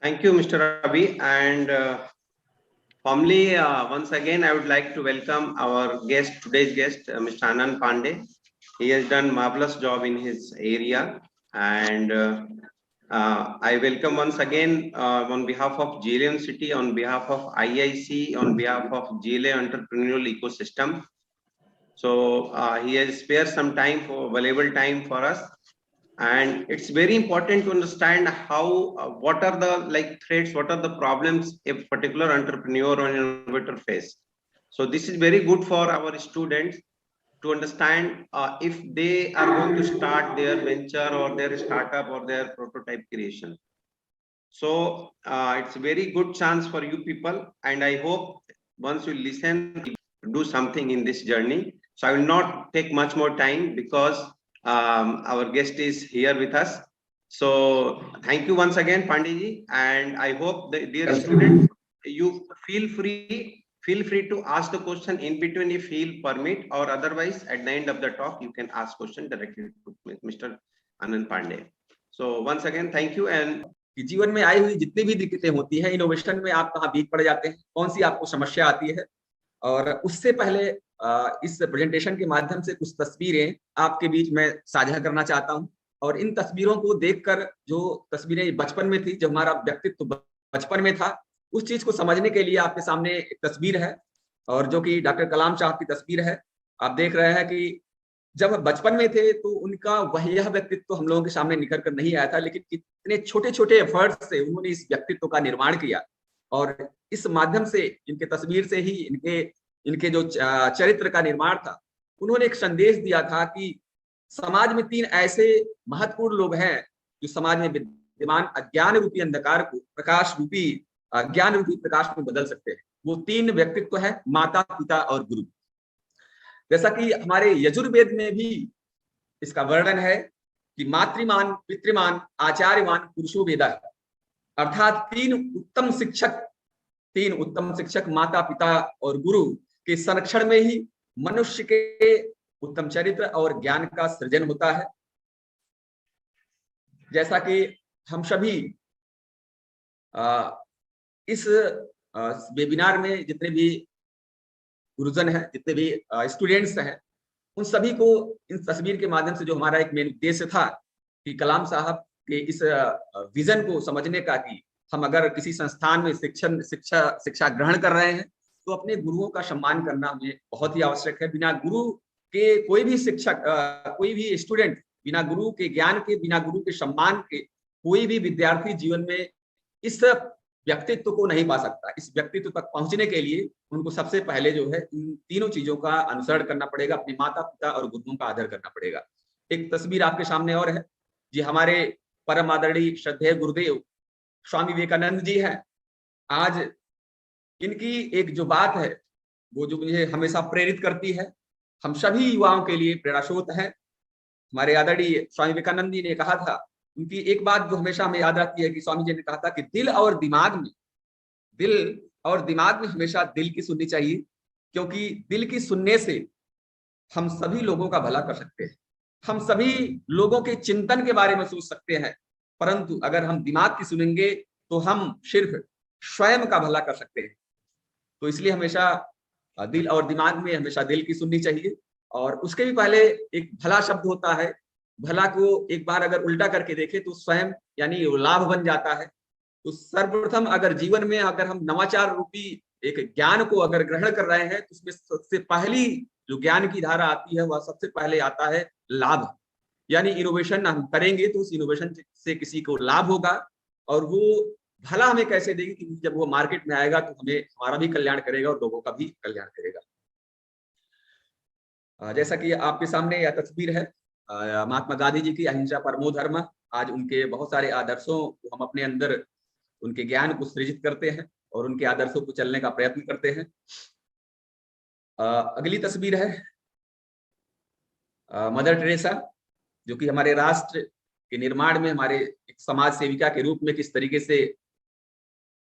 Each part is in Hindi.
Thank you, Mr. Ravi. And formally, once again, I would like to welcome our guest, today's guest, Mr. Anand Pandey. He has done marvelous job in his area, and I welcome once again on behalf of GLA University, on behalf of IIC, on behalf of GLA Entrepreneurial Ecosystem. So he has spared some time for valuable time for us, and it's very important to understand how what are the threats, what are the problems a particular entrepreneur or innovator face. So this is very good for our students to understand if they are going to start their venture or their startup or their prototype creation. So it's a very good chance for you people, and I hope once you listen, do something in this journey. So I will not take much more time because our guest is here with us. So thank you once again, Pandiji, and I hope the dear student, you feel free to ask the question in between if he'll permit, or otherwise at the end of the talk you can ask question directly to Mr. Anand Pandey. So once again, thank you. And कि जीवन में आई हुई जितनी भी दिक्कतें होती हैं, इनोवेशन में आप कहाँ बीच पड़ जाते हैं, कौन सी आपको समस्या आती है, और उससे पहले इस प्रेजेंटेशन के माध्यम से कुछ तस्वीरें आपके बीच में साझा करना चाहता हूं। और इन तस्वीरों को देखकर, जो तस्वीरें बचपन में थी, जब हमारा व्यक्तित्व बचपन में था, उस चीज को समझने के लिए आपके सामने एक तस्वीर है, और जो कि डॉक्टर कलाम साहब की तस्वीर है। आप देख रहे हैं कि जब बचपन में थे तो उनका यह व्यक्तित्व हम लोगों के सामने निखर कर नहीं आया था, लेकिन कितने छोटे छोटे एफर्ट्स से उन्होंने इस व्यक्तित्व का निर्माण किया, और इस माध्यम से, इनके तस्वीर से ही इनके जो चरित्र का निर्माण था, उन्होंने एक संदेश दिया था कि समाज में 3 ऐसे महत्वपूर्ण लोग हैं जो समाज में विद्यमान अज्ञान रूपी अंधकार को प्रकाश रूपी ज्ञान रूपी प्रकाश में बदल सकते हैं। वो 3 व्यक्तित्व है, माता, पिता और गुरु। जैसा कि हमारे यजुर्वेद में भी इसका वर्णन है कि मातृमान, पितृमान, आचार्यमान, पुरुषो वेदा, अर्थात 3 उत्तम शिक्षक माता, पिता और गुरु के संरक्षण में ही मनुष्य के उत्तम चरित्र और ज्ञान का सृजन होता है। जैसा कि हम सभी इस वेबिनार में जितने भी गुरुजन हैं, जितने भी स्टूडेंट्स हैं, उन सभी को इन तस्वीर के माध्यम से, जो हमारा एक मेन उद्देश्य था कि कलाम साहब के इस विजन को समझने का, कि हम अगर किसी संस्थान में शिक्षा ग्रहण कर रहे हैं तो अपने गुरुओं का सम्मान करना हमें बहुत ही आवश्यक है। बिना गुरु के कोई भी शिक्षक, कोई भी स्टूडेंट, बिना गुरु के ज्ञान के, बिना गुरु के सम्मान के कोई भी विद्यार्थी जीवन में इस व्यक्तित्व को नहीं पा सकता। इस व्यक्तित्व तक पहुंचने के लिए उनको सबसे पहले जो है इन तीनों चीजों का अनुसरण करना पड़ेगा, अपने माता, पिता और गुरुओं का आदर करना पड़ेगा। एक तस्वीर आपके सामने और है, जी हमारे परम आदरणीय श्रद्धेय गुरुदेव स्वामी विवेकानंद जी हैं। आज इनकी एक जो बात है, वो जो मुझे हमेशा प्रेरित करती है, हम सभी युवाओं के लिए प्रेरणास्रोत है। हमारे आदरणीय स्वामी विवेकानंद जी ने कहा था, उनकी एक बात जो हमेशा हमें याद आती है कि स्वामी जी ने कहा था कि दिल और दिमाग में हमेशा दिल की सुननी चाहिए, क्योंकि दिल की सुनने से हम सभी लोगों का भला कर सकते हैं, हम सभी लोगों के चिंतन के बारे में सोच सकते हैं। परंतु अगर हम दिमाग की सुनेंगे तो हम सिर्फ स्वयं का भला कर सकते हैं। तो इसलिए हमेशा दिल और दिमाग में हमेशा दिल की सुननी चाहिए। और उसके भी पहले एक भला शब्द होता है, भला को एक बार अगर उल्टा करके देखें तो स्वयं यानी लाभ बन जाता है। तो सर्वप्रथम अगर जीवन में अगर हम नवाचार रूपी एक ज्ञान को अगर ग्रहण कर रहे हैं, तो उसमें सबसे पहली जो ज्ञान की धारा आती है, वह सबसे पहले आता है लाभ। यानी इनोवेशन हम करेंगे तो उस इनोवेशन से किसी को लाभ होगा, और वो भला हमें कैसे देगी कि जब वो मार्केट में आएगा तो हमें हमारा भी कल्याण करेगा और लोगों का भी कल्याण करेगा। जैसा कि आपके सामने यह तस्वीर है महात्मा गांधी जी की, अहिंसा परमो धर्म। आज उनके बहुत सारे आदर्शों को हम अपने अंदर, उनके ज्ञान को सृजित करते हैं और उनके आदर्शों को चलने का प्रयत्न करते हैं। अगली तस्वीर है मदर टेरेसा, जो कि हमारे राष्ट्र के निर्माण में हमारे एक समाज सेविका के रूप में किस तरीके से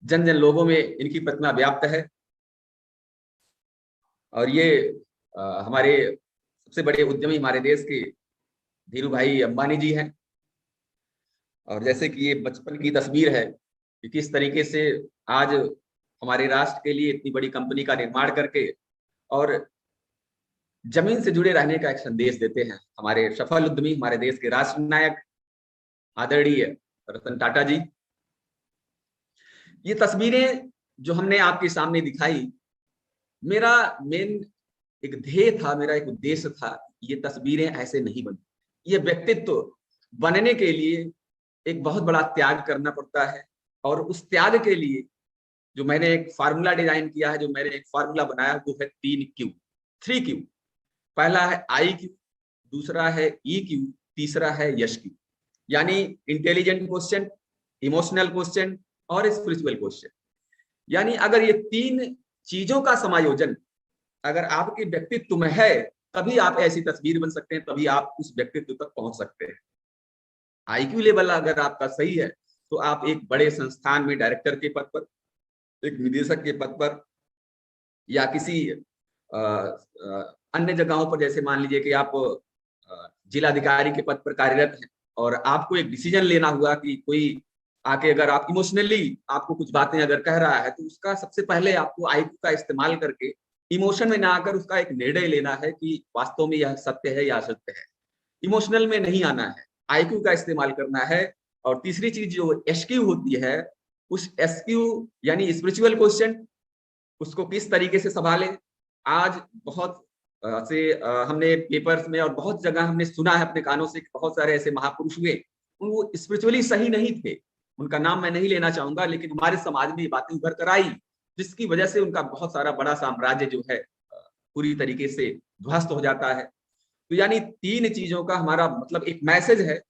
जन जन लोगों में इनकी प्रतिमा व्याप्त है। और ये हमारे सबसे बड़े उद्यमी हमारे देश के धीरू भाई अंबानी जी हैं। और जैसे कि ये बचपन की तस्वीर है, कि किस तरीके से आज हमारे राष्ट्र के लिए इतनी बड़ी कंपनी का निर्माण करके और जमीन से जुड़े रहने का एक संदेश देते हैं हमारे सफल उद्यमी, हमारे देश के राष्ट्र नायक आदरणीय रतन टाटा जी। ये तस्वीरें जो हमने आपके सामने दिखाई, मेरा मेन एक ध्येय था, मेरा एक उद्देश्य था, ये तस्वीरें ऐसे नहीं बनी। ये व्यक्तित्व बनने के लिए एक बहुत बड़ा त्याग करना पड़ता है, और उस त्याग के लिए जो मैंने एक फार्मूला डिजाइन किया है, जो मैंने एक फार्मूला बनाया, वो है 3Q, 3Q। पहला है IQ, दूसरा है EQ, तीसरा है यश Q, यानी इंटेलिजेंट क्वेश्चन, इमोशनल क्वेश्चन और स्पिरिचुअल क्वेश्चन। यानी अगर ये 3 चीजों का समायोजन अगर आपके व्यक्तित्व में है, तभी आप ऐसी तस्वीर बन सकते हैं, तभी आप उस व्यक्तित्व तक पहुंच सकते हैं। IQ लेवल अगर आपका सही है तो आप एक बड़े संस्थान में डायरेक्टर के पद पर, एक निदेशक के पद पर, या किसी अन्य जगहों पर, जैसे मान लीजिए कि आप जिलाधिकारी के पद पर कार्यरत हैं और आपको एक डिसीजन लेना हुआ कि कोई आके अगर आप इमोशनली आपको कुछ बातें अगर कह रहा है, तो उसका सबसे पहले आपको IQ का इस्तेमाल करके इमोशन में ना आकर उसका एक निर्णय लेना है कि वास्तव में यह सत्य है या असत्य है। इमोशनल में नहीं आना है, IQ का इस्तेमाल करना है। और तीसरी चीज जो SQ होती है, उस SQ यानी स्पिरिचुअल क्वेश्चन, उसको किस तरीके से संभालें। आज बहुत से हमने पेपर्स में और बहुत जगह हमने सुना है अपने कानों से, बहुत सारे ऐसे महापुरुष हुए, वो स्पिरिचुअली सही नहीं थे, उनका नाम मैं नहीं लेना चाहूंगा, लेकिन हमारे समाज में ये बातें उभर कर आई, जिसकी वजह से उनका बहुत सारा बड़ा साम्राज्य जो है पूरी तरीके से ध्वस्त हो जाता है। तो यानी 3 चीजों का हमारा मतलब एक मैसेज है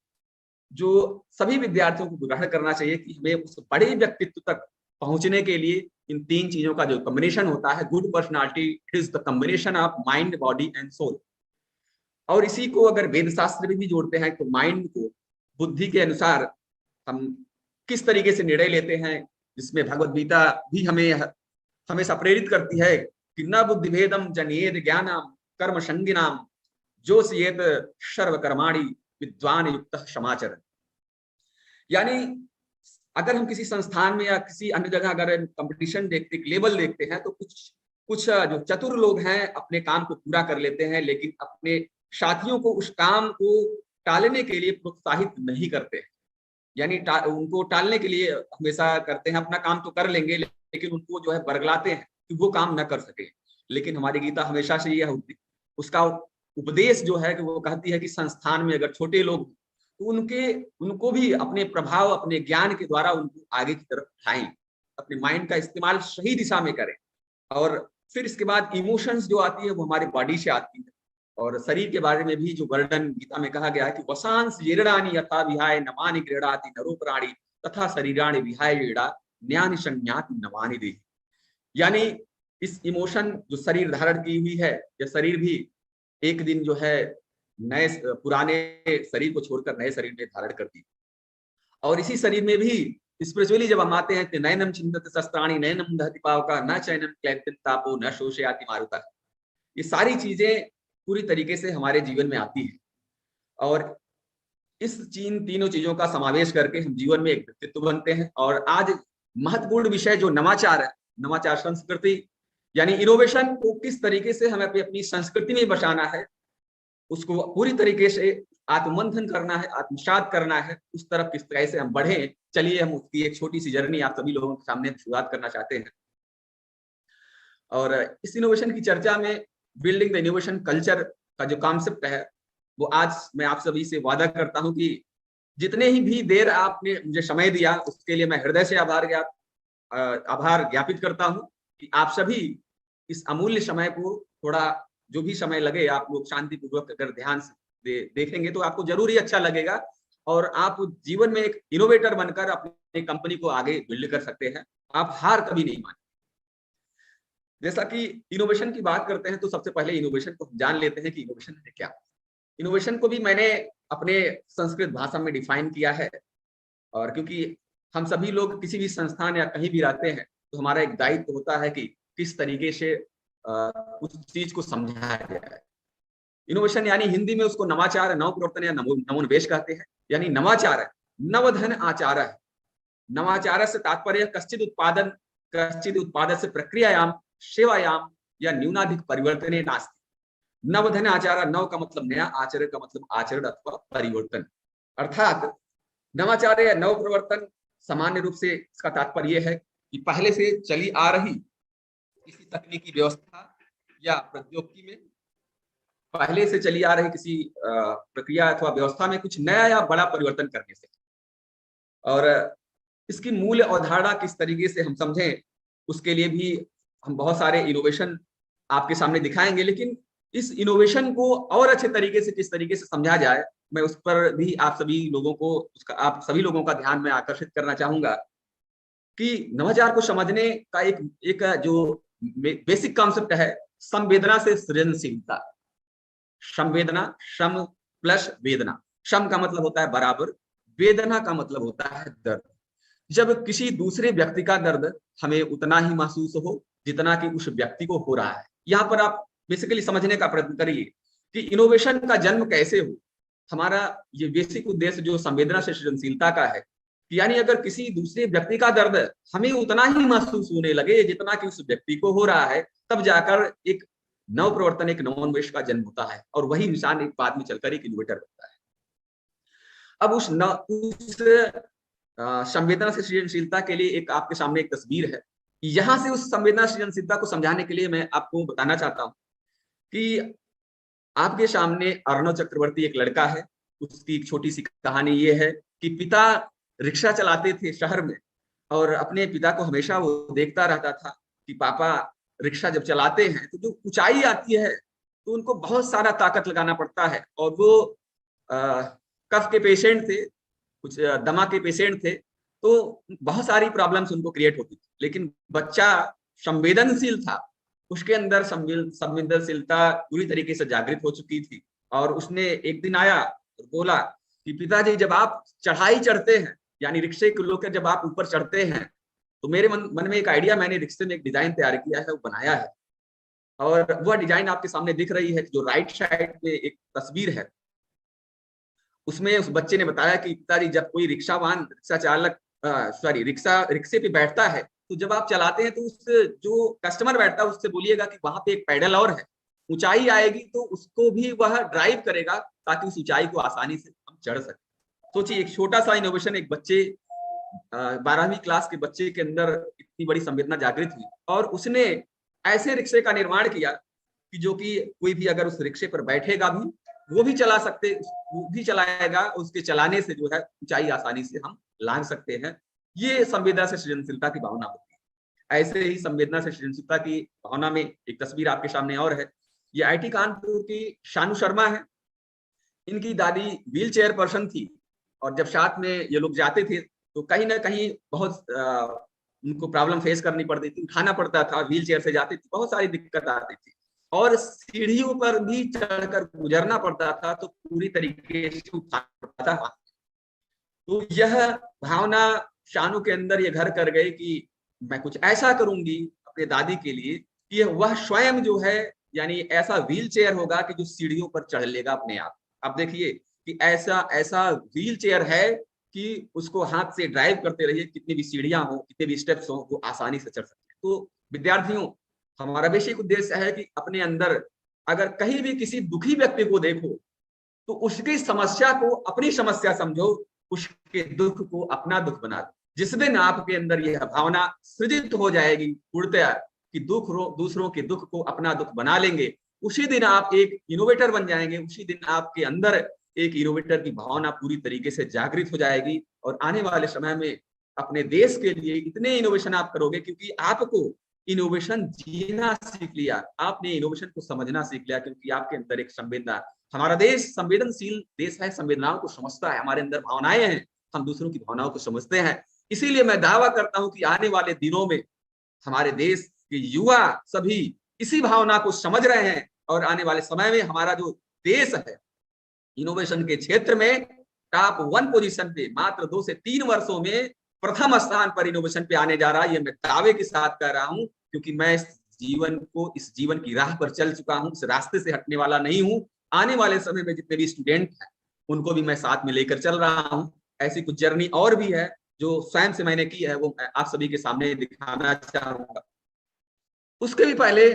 जो सभी विद्यार्थियों को ग्रहण करना चाहिए कि हमें उस बड़े व्यक्तित्व तक पहुंचने के लिए इन 3 चीजों का जो कॉम्बिनेशन होता है, good personality is the combination of mind, body and soul. और इसी को अगर वेद शास्त्र में भी जोड़ते हैं तो माइंड को बुद्धि के अनुसार हम किस तरीके से निर्णय लेते हैं, जिसमें भगवद गीता भी हमें हमेशा प्रेरित करती है कि न बुद्धि भेदम जनियेद ज्ञानम कर्म संगिनाम जोशयेत सर्व कर्माणि विद्वान युक्त क्षमाचरण। यानी अगर हम किसी संस्थान में या किसी अन्य जगह अगर कंपटीशन देखते, लेवल देखते हैं, तो कुछ जो चतुर लोग हैं अपने काम को पूरा कर लेते हैं, लेकिन अपने साथियों को उस काम को टालने के लिए प्रोत्साहित नहीं करते हैं। यानी उनको टालने के लिए हमेशा करते हैं, अपना काम तो कर लेंगे लेकिन उनको जो है बरगलाते हैं कि वो काम न कर सके। लेकिन हमारी गीता हमेशा से यह उसका उपदेश जो है कि वो कहती है कि संस्थान में अगर छोटे लोग तो उनको भी अपने प्रभाव, अपने ज्ञान के द्वारा उनको आगे की तरफ उठाएं, अपने माइंड का इस्तेमाल सही दिशा में करें। और फिर इसके बाद इमोशंस जो आती है वो हमारी बॉडी से आती है। और शरीर के बारे में भी जो वर्णन गीता में कहा गया है कि वसांस जीर्णानि यथा विहाय नमानि गृह्णाति नरो प्राणी तथा शरीराणि विहाय जीर्णा न्यानि संज्ञाति नवानि देहि। यानी इस इमोशन जो शरीर धारण की हुई है, यह शरीर भी एक दिन जो है नए पुराने शरीर को छोड़कर नए शरीर में धारण करती है। और इसी शरीर में भी स्पिरिचुअली जब हम आते हैं तो नैनम चिंतत शस्त्राणि नैनम दहति पावका न चैनम क्लैप्यं तापो न शोषयाति मारुतः। ये सारी चीजें पूरी तरीके से हमारे जीवन में आती है, और इस तीनों चीजों का समावेश करके हम जीवन में एक व्यक्तित्व बनते हैं। और आज महत्वपूर्ण विषय जो नवाचार है, नवाचार संस्कृति यानी इनोवेशन को किस तरीके से हमें अपनी संस्कृति में बचाना है, उसको पूरी तरीके से आत्ममंथन करना है, आत्मसात करना है, उस तरफ किस तरह से हम बढ़े। चलिए हम उसकी एक छोटी सी जर्नी आप सभी लोगों के सामने शुरुआत करना चाहते हैं। और इस इनोवेशन की चर्चा में बिल्डिंग द इनोवेशन कल्चर का जो कॉन्सेप्ट है, वो आज मैं आप सभी से वादा करता हूं कि जितने ही भी देर आपने मुझे समय दिया उसके लिए मैं हृदय से आभार ज्ञापित करता हूं कि आप सभी इस अमूल्य समय को, थोड़ा जो भी समय लगे, आप लोग शांतिपूर्वक अगर ध्यान से देखेंगे तो आपको जरूर ही अच्छा लगेगा, और आप जीवन में एक इनोवेटर बनकर अपनी कंपनी को आगे बिल्ड कर सकते हैं। आप हार कभी नहीं माने। जैसा कि इनोवेशन की बात करते हैं तो सबसे पहले इनोवेशन को जान लेते हैं कि इनोवेशन है क्या। इनोवेशन को भी मैंने अपने संस्कृत भाषा में डिफाइन किया है, और क्योंकि हम सभी लोग किसी भी संस्थान या कहीं भी रहते हैं तो हमारा एक दायित्व होता है कि किस तरीके से उस चीज को समझाया जाए। इनोवेशन यानी हिंदी में उसको नवाचार, नव प्रवर्तन या नवोन्वेष कहते हैं। यानी नवाचार है, नवधन आचार है, नवाचार से तात्पर्य कश्चित उत्पाद से प्रक्रियायाम सेवायाम या न्यूनाधिक परिवर्तने नास्ति। नवधन आचार, नव का मतलब नया, आचरण का मतलब आचरण अथवा परिवर्तन। अर्थात नवाचार या नव प्रवर्तन सामान्य रूप से इसका तात्पर्य है कि पहले से चली आ रही किसी तकनीकी व्यवस्था या प्रौद्योगिकी में, पहले से चली आ रही किसी प्रक्रिया अथवा व्यवस्था में कुछ नया या बड़ा परिवर्तन करने से। और इसकी मूल अवधारणा किस तरीके से हम समझें, उसके लिए भी हम बहुत सारे इनोवेशन आपके सामने दिखाएंगे, लेकिन इस इनोवेशन को और अच्छे तरीके से किस तरीके से समझा जाए, मैं उस पर भी आप सभी लोगों का ध्यान में आकर्षित करना चाहूंगा कि नवाचार को समझने का एक जो बेसिक कॉन्सेप्ट है, संवेदना से सृजनशीलता। संवेदना, सम प्लस वेदना। सम का मतलब होता है बराबर, वेदना का मतलब होता है दर्द। जब किसी दूसरे व्यक्ति का दर्द हमें उतना ही महसूस हो जितना कि उस व्यक्ति को हो रहा है। यहाँ पर आप बेसिकली समझने का प्रयत्न करिए कि इनोवेशन का जन्म कैसे हो। हमारा ये बेसिक उद्देश्य जो संवेदना से सृजनशीलता का है, यानी अगर किसी दूसरे व्यक्ति का दर्द हमें उतना ही महसूस होने लगे जितना कि उस व्यक्ति को हो रहा है, तब जाकर एक नव प्रवर्तन, एक नवोन्मेष का जन्म होता है, और वही इंसान एक बाद में चलकर एक इनोवेटर बनता है। अब उस संवेदना से सृजनशीलता के लिए एक आपके सामने एक तस्वीर है। यहां से उस संवेदना सृजनशीलता को समझाने के लिए मैं आपको बताना चाहता हूं कि आपके सामने अर्णव चक्रवर्ती एक लड़का है। उसकी एक छोटी सी कहानी ये है कि पिता रिक्शा चलाते थे शहर में, और अपने पिता को हमेशा वो देखता रहता था कि पापा रिक्शा जब चलाते हैं तो जो ऊंचाई आती है तो उनको बहुत सारा ताकत लगाना पड़ता है, और वो कफ के पेशेंट थे, कुछ दमा के पेशेंट थे, तो बहुत सारी प्रॉब्लम्स उनको क्रिएट होती थी। लेकिन बच्चा संवेदनशील था, उसके अंदर संवेदनशीलता पूरी तरीके से जागृत हो चुकी थी, और उसने एक दिन आया और बोला कि पिताजी जब आप चढ़ाई चढ़ते हैं, यानी रिक्शे को लेकर जब आप ऊपर चढ़ते हैं, तो मेरे मन में एक आइडिया, मैंने रिक्शे में एक डिजाइन तैयार किया है, वो बनाया है, और वह डिजाइन आपके सामने दिख रही है। जो राइट साइड पे एक तस्वीर है, उसमें उस बच्चे ने बताया कि पिताजी जब कोई रिक्शे पे बैठता है, तो जब आप चलाते हैं तो उस जो कस्टमर बैठता है उससे बोलिएगा कि वहां पे एक पैडल और है, ऊंचाई आएगी तो उसको भी वह ड्राइव करेगा ताकि उस ऊंचाई को आसानी से हम चढ़ सके। सोचिए, एक छोटा सा इनोवेशन, एक बच्चे 12वीं क्लास के बच्चे के अंदर इतनी बड़ी संवेदना जागृत हुई, और उसने ऐसे रिक्शे का निर्माण किया कि जो कि कोई भी अगर उस रिक्शे पर बैठेगा भी, वो भी चलाएगा, उसके चलाने से जो है ऊंचाई आसानी से हम लांघ सकते हैं। ये संवेदना से सृजनशीलता की भावना होती है। ऐसे ही संवेदना से सृजनशीलता की भावना में एक तस्वीर आपके सामने और है। ये IIT कानपुर की शानू शर्मा है। इनकी दादी व्हील चेयर पर्सन थी, और जब साथ में ये लोग जाते थे तो कहीं ना कहीं बहुत उनको प्रॉब्लम फेस करनी पड़ती थी, उठाना पड़ता था, व्हील चेयर से जाते थे, बहुत सारी दिक्कत आती थी, और सीढ़ियों पर भी चढ़कर गुजरना पड़ता था, तो पूरी तरीके से उठाना पड़ता था। तो यह भावना शानू के अंदर ये घर कर गई कि मैं कुछ ऐसा करूंगी अपने दादी के लिए कि वह स्वयं जो है, यानी ऐसा व्हील चेयर होगा कि जो सीढ़ियों पर चढ़ लेगा अपने आप। अब देखिए कि ऐसा व्हील चेयर है कि उसको हाथ से ड्राइव करते रहिए, कितनी भी सीढ़ियां हो, कितने भी स्टेप्स हो, वो आसानी से चढ़ सकते हैं। तो विद्यार्थियों, हमारा बेसिक उद्देश्य है कि अपने अंदर अगर कहीं भी किसी दुखी व्यक्ति को देखो तो उसकी समस्या को अपनी समस्या समझो, उसके दुख को अपना दुख बना दो। जिस दिन आपके अंदर यह भावना सृजित हो जाएगी पूर्णतया कि दूसरों के दुख को अपना दुख बना लेंगे, उसी दिन आप एक इनोवेटर बन जाएंगे। उसी दिन आपके अंदर एक इनोवेटर की भावना पूरी तरीके से जागृत हो जाएगी, और आने वाले समय में अपने देश के लिए इतने इनोवेशन आप करोगे, क्योंकि आपको इनोवेशन जीना सीख लिया, आपने इनोवेशन को समझना सीख लिया, क्योंकि आपके अंदर एक संवेदना। हमारा देश संवेदनशील देश है, संवेदनाओं को समझता है, हमारे अंदर भावनाएं हैं, हम दूसरों की भावनाओं को समझते हैं। इसीलिए मैं दावा करता हूं कि आने वाले दिनों में हमारे देश के युवा सभी इसी भावना को समझ रहे हैं, और आने वाले समय में हमारा जो देश है इनोवेशन के क्षेत्र में टॉप 1 पोजीशन पे मात्र 2 से 3 वर्षों में प्रथम स्थान पर इनोवेशन पे आने जा रहा है। ये मैं दावे के साथ कह रहा हूं, क्योंकि मैं इस जीवन की राह पर चल चुका हूं, इस रास्ते से हटने वाला नहीं हूं। आने वाले समय में जितने भी स्टूडेंट हैं उनको भी मैं साथ में लेकर चल रहा हूं। ऐसी कुछ जर्नी और भी है, जो स्वयं से मैंने की है वो मैं आप सभी के सामने दिखाना चाहूंगा। उसके भी पहले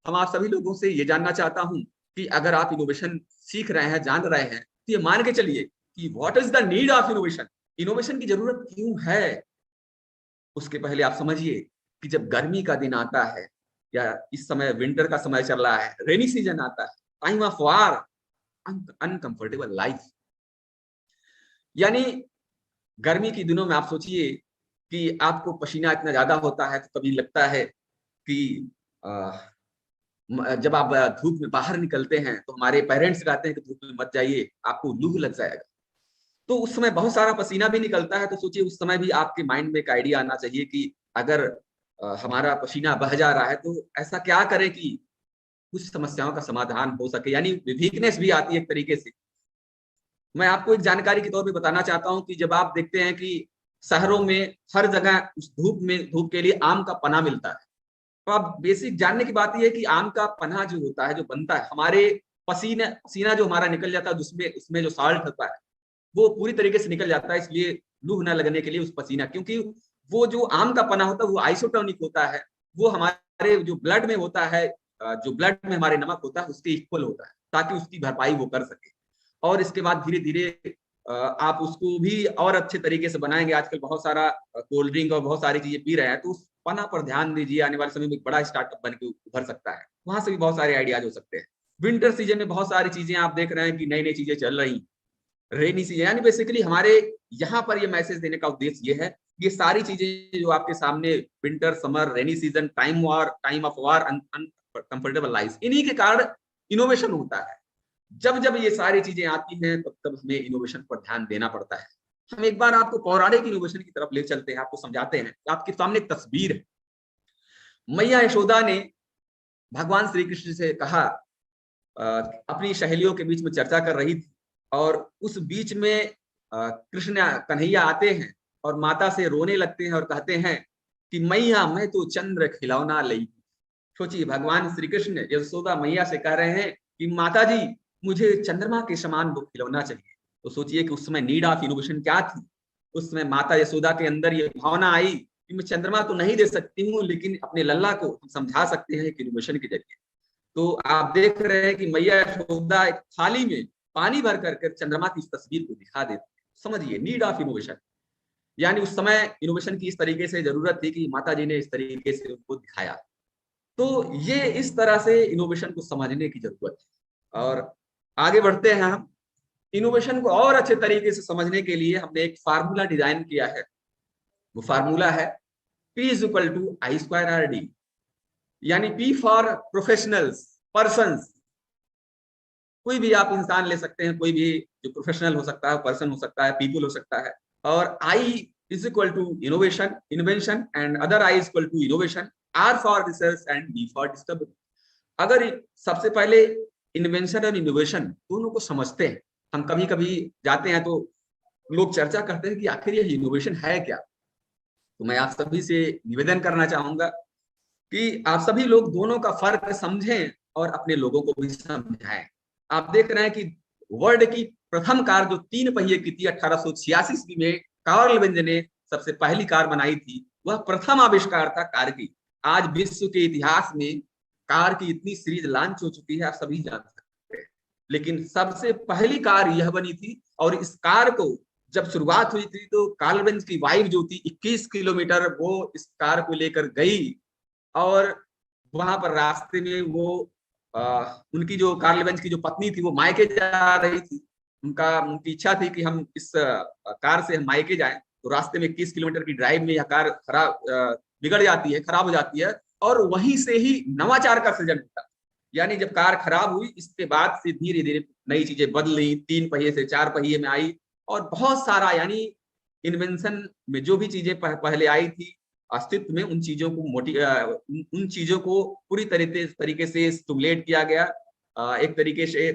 हम आप सभी लोगों से ये जानना चाहता हूं कि अगर आप इनोवेशन सीख रहे हैं, जान रहे हैं, तो ये मान के चलिए कि what is the need of innovation, innovation की जरूरत क्यों है। उसके पहले आप समझिए कि जब गर्मी का दिन आता है या इस समय विंटर का समय चल रहा है, रेनी सीजन आता है, time of war, uncomfortable life, यानी गर्मी के दिनों में आप सोचिए कि आपको पसीना इतना ज्यादा होता है तो कभी लगता है कि जब आप धूप में बाहर निकलते हैं तो हमारे पेरेंट्स कहते हैं कि धूप में मत जाइए, आपको लू लग जाएगा। तो उस समय बहुत सारा पसीना भी निकलता है, तो सोचिए उस समय भी आपके माइंड में एक आइडिया आना चाहिए कि अगर हमारा पसीना बह जा रहा है तो ऐसा क्या करें कि कुछ समस्याओं का समाधान हो सके, यानी वीकनेस भी आती है एक तरीके से। मैं आपको एक जानकारी के तौर पे बताना चाहता हूं कि जब आप देखते हैं कि शहरों में हर जगह उस धूप के लिए आम का पना मिलता है, तो आप बेसिक जानने की बात यह है कि आम का पना जो होता है, जो बनता है, हमारे पसीना जो हमारा निकल जाता है उसमें उसमें जो साल्ट होता है वो पूरी तरीके से निकल जाता है, इसलिए लू न लगने के लिए उस पसीना, क्योंकि वो जो आम का पना होता है वो आइसोटोनिक होता है, वो हमारे जो ब्लड में होता है, जो ब्लड में हमारे नमक होता है उसके इक्वल होता है, ताकि उसकी भरपाई वो कर सके। और इसके बाद धीरे धीरे आप उसको भी और अच्छे तरीके से बनाएंगे। आजकल बहुत सारा कोल्ड ड्रिंक और बहुत सारी चीजें पी रहे हैं, तो उस पना पर ध्यान दीजिए, आने वाले समय में एक बड़ा स्टार्टअप बन के उभर सकता है, वहां से भी बहुत सारे आइडियाज हो सकते हैं। विंटर सीजन में बहुत सारी चीजें आप देख रहे हैं कि नई नई चीजें चल रही, रेनी सीजन, यानी बेसिकली हमारे यहाँ पर ये मैसेज देने का उद्देश्य ये है, ये सारी चीजें जो आपके सामने winter, summer, rainy season, time of war, uncomfortable life, इन्हीं के कारण इनोवेशन होता है। जब जब ये सारी चीजें आती हैं तब तब हमें इनोवेशन पर ध्यान देना पड़ता है। हम एक बार आपको पौराणिक इनोवेशन की तरफ ले चलते हैं, आपको समझाते हैं। आपके सामने एक तस्वीर है, मैया यशोदा ने भगवान श्री कृष्ण से कहा, अपनी सहेलियों के बीच में चर्चा कर रही थी और उस बीच में कृष्ण कन्हैया आते हैं और माता से रोने लगते हैं और कहते हैं कि मैया मैं तो चंद्र खिलौना लई। सोचिए, भगवान श्री कृष्ण यशोदा मैया से कह रहे हैं कि माता जी मुझे चंद्रमा के समान वो खिलौना चाहिए। तो सोचिए कि उस समय नीड ऑफ इनोवेशन क्या थी। उस समय माता यशोदा के अंदर ये भावना आई कि मैं चंद्रमा तो नहीं दे सकती हूँ, लेकिन अपने लल्ला को समझा सकते हैं एक इनोवेशन के जरिए। तो आप देख रहे हैं कि मैया यशोदा एक थाली में पानी भर करके चंद्रमा की इस तस्वीर को दिखा देती है। समझिए नीड ऑफ इनोवेशन, यानी उस समय इनोवेशन की इस तरीके से जरूरत थी कि माता जी ने इस तरीके से उनको दिखाया। तो ये इस तरह से इनोवेशन को समझने की जरूरत है। और आगे बढ़ते हैं हम। इनोवेशन को और अच्छे तरीके से समझने के लिए हमने एक फार्मूला डिजाइन किया है। वो फार्मूला है P is equal to I square R D, यानी P फॉर प्रोफेशनल्स, पर्सन्स। कोई भी आप इंसान ले सकते हैं, कोई भी जो प्रोफेशनल हो सकता है, पर्सन हो सकता है, पीपल हो सकता है। और I is equal to innovation, invention, and other I is equal to innovation, R for research and D for discovery. अगर सबसे पहले इन्वेंशन और इनोवेशन दोनों को समझते हैं, हम कभी कभी जाते हैं तो लोग चर्चा करते हैं कि आखिर ये इनोवेशन है क्या। तो मैं आप सभी से निवेदन करना चाहूंगा कि आप सभी लोग दोनों का फर्क समझें और अपने लोगों को भी समझाएं। आप देख रहे हैं कि वर्ल्ड की प्रथम कार जो 3 पहिए की थी, 1886 ईस्वी में कार्ल बेंज ने सबसे पहली कार बनाई थी, वह प्रथम आविष्कार था कार की। आज विश्व के इतिहास में कार की इतनी सीरीज लॉन्च हो चुकी है, आप सभी जान सकते हैं, लेकिन सबसे पहली कार यह बनी थी। और इस कार को जब शुरुआत हुई थी तो कार्ल बेंज की वाइफ जो थी 21 किलोमीटर वो इस कार को लेकर गई, और वहां पर रास्ते में वो उनकी जो कार्ल बेंज की जो पत्नी थी वो मायके जा रही थी। उनकी इच्छा थी कि हम इस कार से हम मायके जाएं। तो रास्ते में 21 किलोमीटर की ड्राइव में यह कार बिगड़ जाती है, खराब हो जाती है, और वहीं से ही नवाचार का सृजन होता है। यानी जब कार खराब हुई, इसके बाद से धीरे धीरे नई चीजें बदली, 3 पहिए से 4 पहिए में आई, और बहुत सारा, यानी इन्वेंशन में जो भी चीजें पहले आई थी अस्तित्व में, उन चीजों को पूरी तरीके से स्टिमुलेट किया गया। एक तरीके से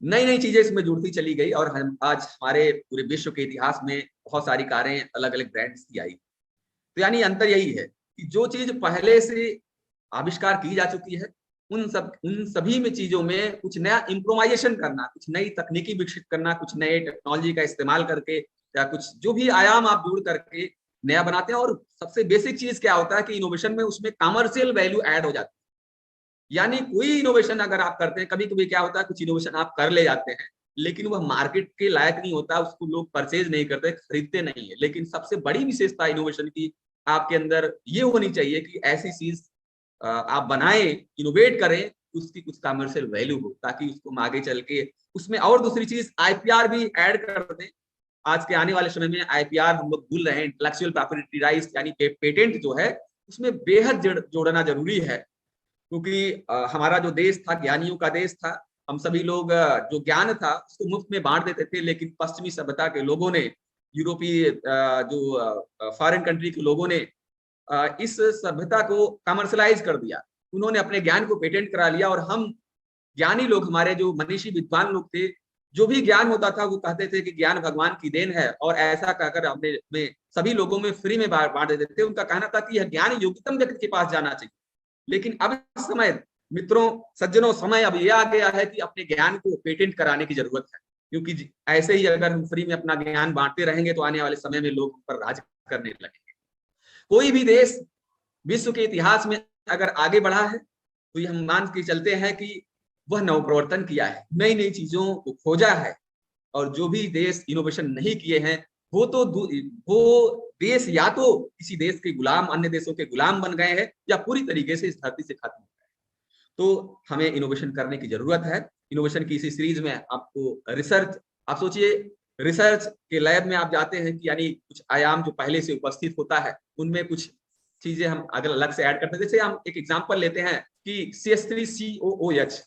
नई नई चीजें इसमें जुड़ती चली गई, और हम आज हमारे पूरे विश्व के इतिहास में बहुत सारी कारें अलग अलग ब्रांड्स की आई। तो यानी अंतर यही है कि जो चीज पहले से आविष्कार की जा चुकी है, उन सभी में चीजों में कुछ नया इम्प्रोवाइजेशन करना, कुछ नई तकनीकी विकसित करना, कुछ नए टेक्नोलॉजी का इस्तेमाल करके या कुछ जो भी आयाम आप जोड़ करके नया बनाते हैं। और सबसे बेसिक चीज क्या होता है कि इनोवेशन में उसमें कमर्शियल वैल्यू ऐड हो जाती है। यानी कोई इनोवेशन अगर आप करते हैं, कभी कभी क्या होता है कुछ इनोवेशन आप कर ले जाते हैं लेकिन वह मार्केट के लायक नहीं होता, उसको लोग परचेज नहीं करते, खरीदते नहीं है। लेकिन सबसे बड़ी विशेषता इनोवेशन की आपके अंदर ये होनी चाहिए कि ऐसी चीज आप बनाएं, इनोवेट करें, उसकी कुछ कमर्शियल वैल्यू हो, ताकि उसको आगे चल के उसमें। और दूसरी चीज आईपीआर भी ऐड कर दें। आज के आने वाले समय में आईपीआर हम लोग भूल रहे हैं, इंटेलेक्चुअल प्रॉपर्टी राइट्स यानी पेटेंट जो है उसमें बेहद जोड़ना जरूरी है। क्योंकि हमारा जो देश था ज्ञानियों का देश था, हम सभी लोग जो ज्ञान था उसको मुफ्त में बांट देते थे। लेकिन पश्चिमी सभ्यता के लोगों ने, यूरोपीय जो फॉरेन कंट्री के लोगों ने इस सभ्यता को कमर्शलाइज कर दिया। उन्होंने अपने ज्ञान को पेटेंट करा लिया और हम ज्ञानी लोग, हमारे जो मनीषी विद्वान लोग थे, जो भी ज्ञान होता था वो कहते थे कि ज्ञान भगवान की देन है, और ऐसा कहकर हमने में सभी लोगों में फ्री में बांट देते थे। उनका कहना था कि यह ज्ञान योग्यतम व्यक्ति के पास जाना चाहिए। लेकिन अब समय, मित्रों सज्जनों, समय अब यह आ गया है कि अपने ज्ञान को पेटेंट कराने की जरूरत है। क्योंकि ऐसे ही अगर हम फ्री में अपना ज्ञान बांटते रहेंगे तो आने वाले समय में लोग हम पर राज करने लगेंगे। कोई भी देश विश्व के इतिहास में अगर आगे बढ़ा है तो ये हम मान के चलते हैं कि वह नवप्रवर्तन किया है, नई नई चीजों को खोजा है। और जो भी देश इनोवेशन नहीं किए हैं वो देश या तो किसी देश के गुलाम, अन्य देशों के गुलाम बन गए हैं, या पूरी तरीके से इस धरती से खत्म हो गए। तो हमें इनोवेशन करने की जरूरत है। इनोवेशन की इसी सीरीज में आपको रिसर्च, आप सोचिए रिसर्च के लैब में आप जाते हैं कि यानी कुछ आयाम जो पहले से उपस्थित होता है उनमें कुछ चीजें हम अगर अलग से ऐड करते हैं। जैसे हम एक एग्जांपल लेते हैं कि CH3COOH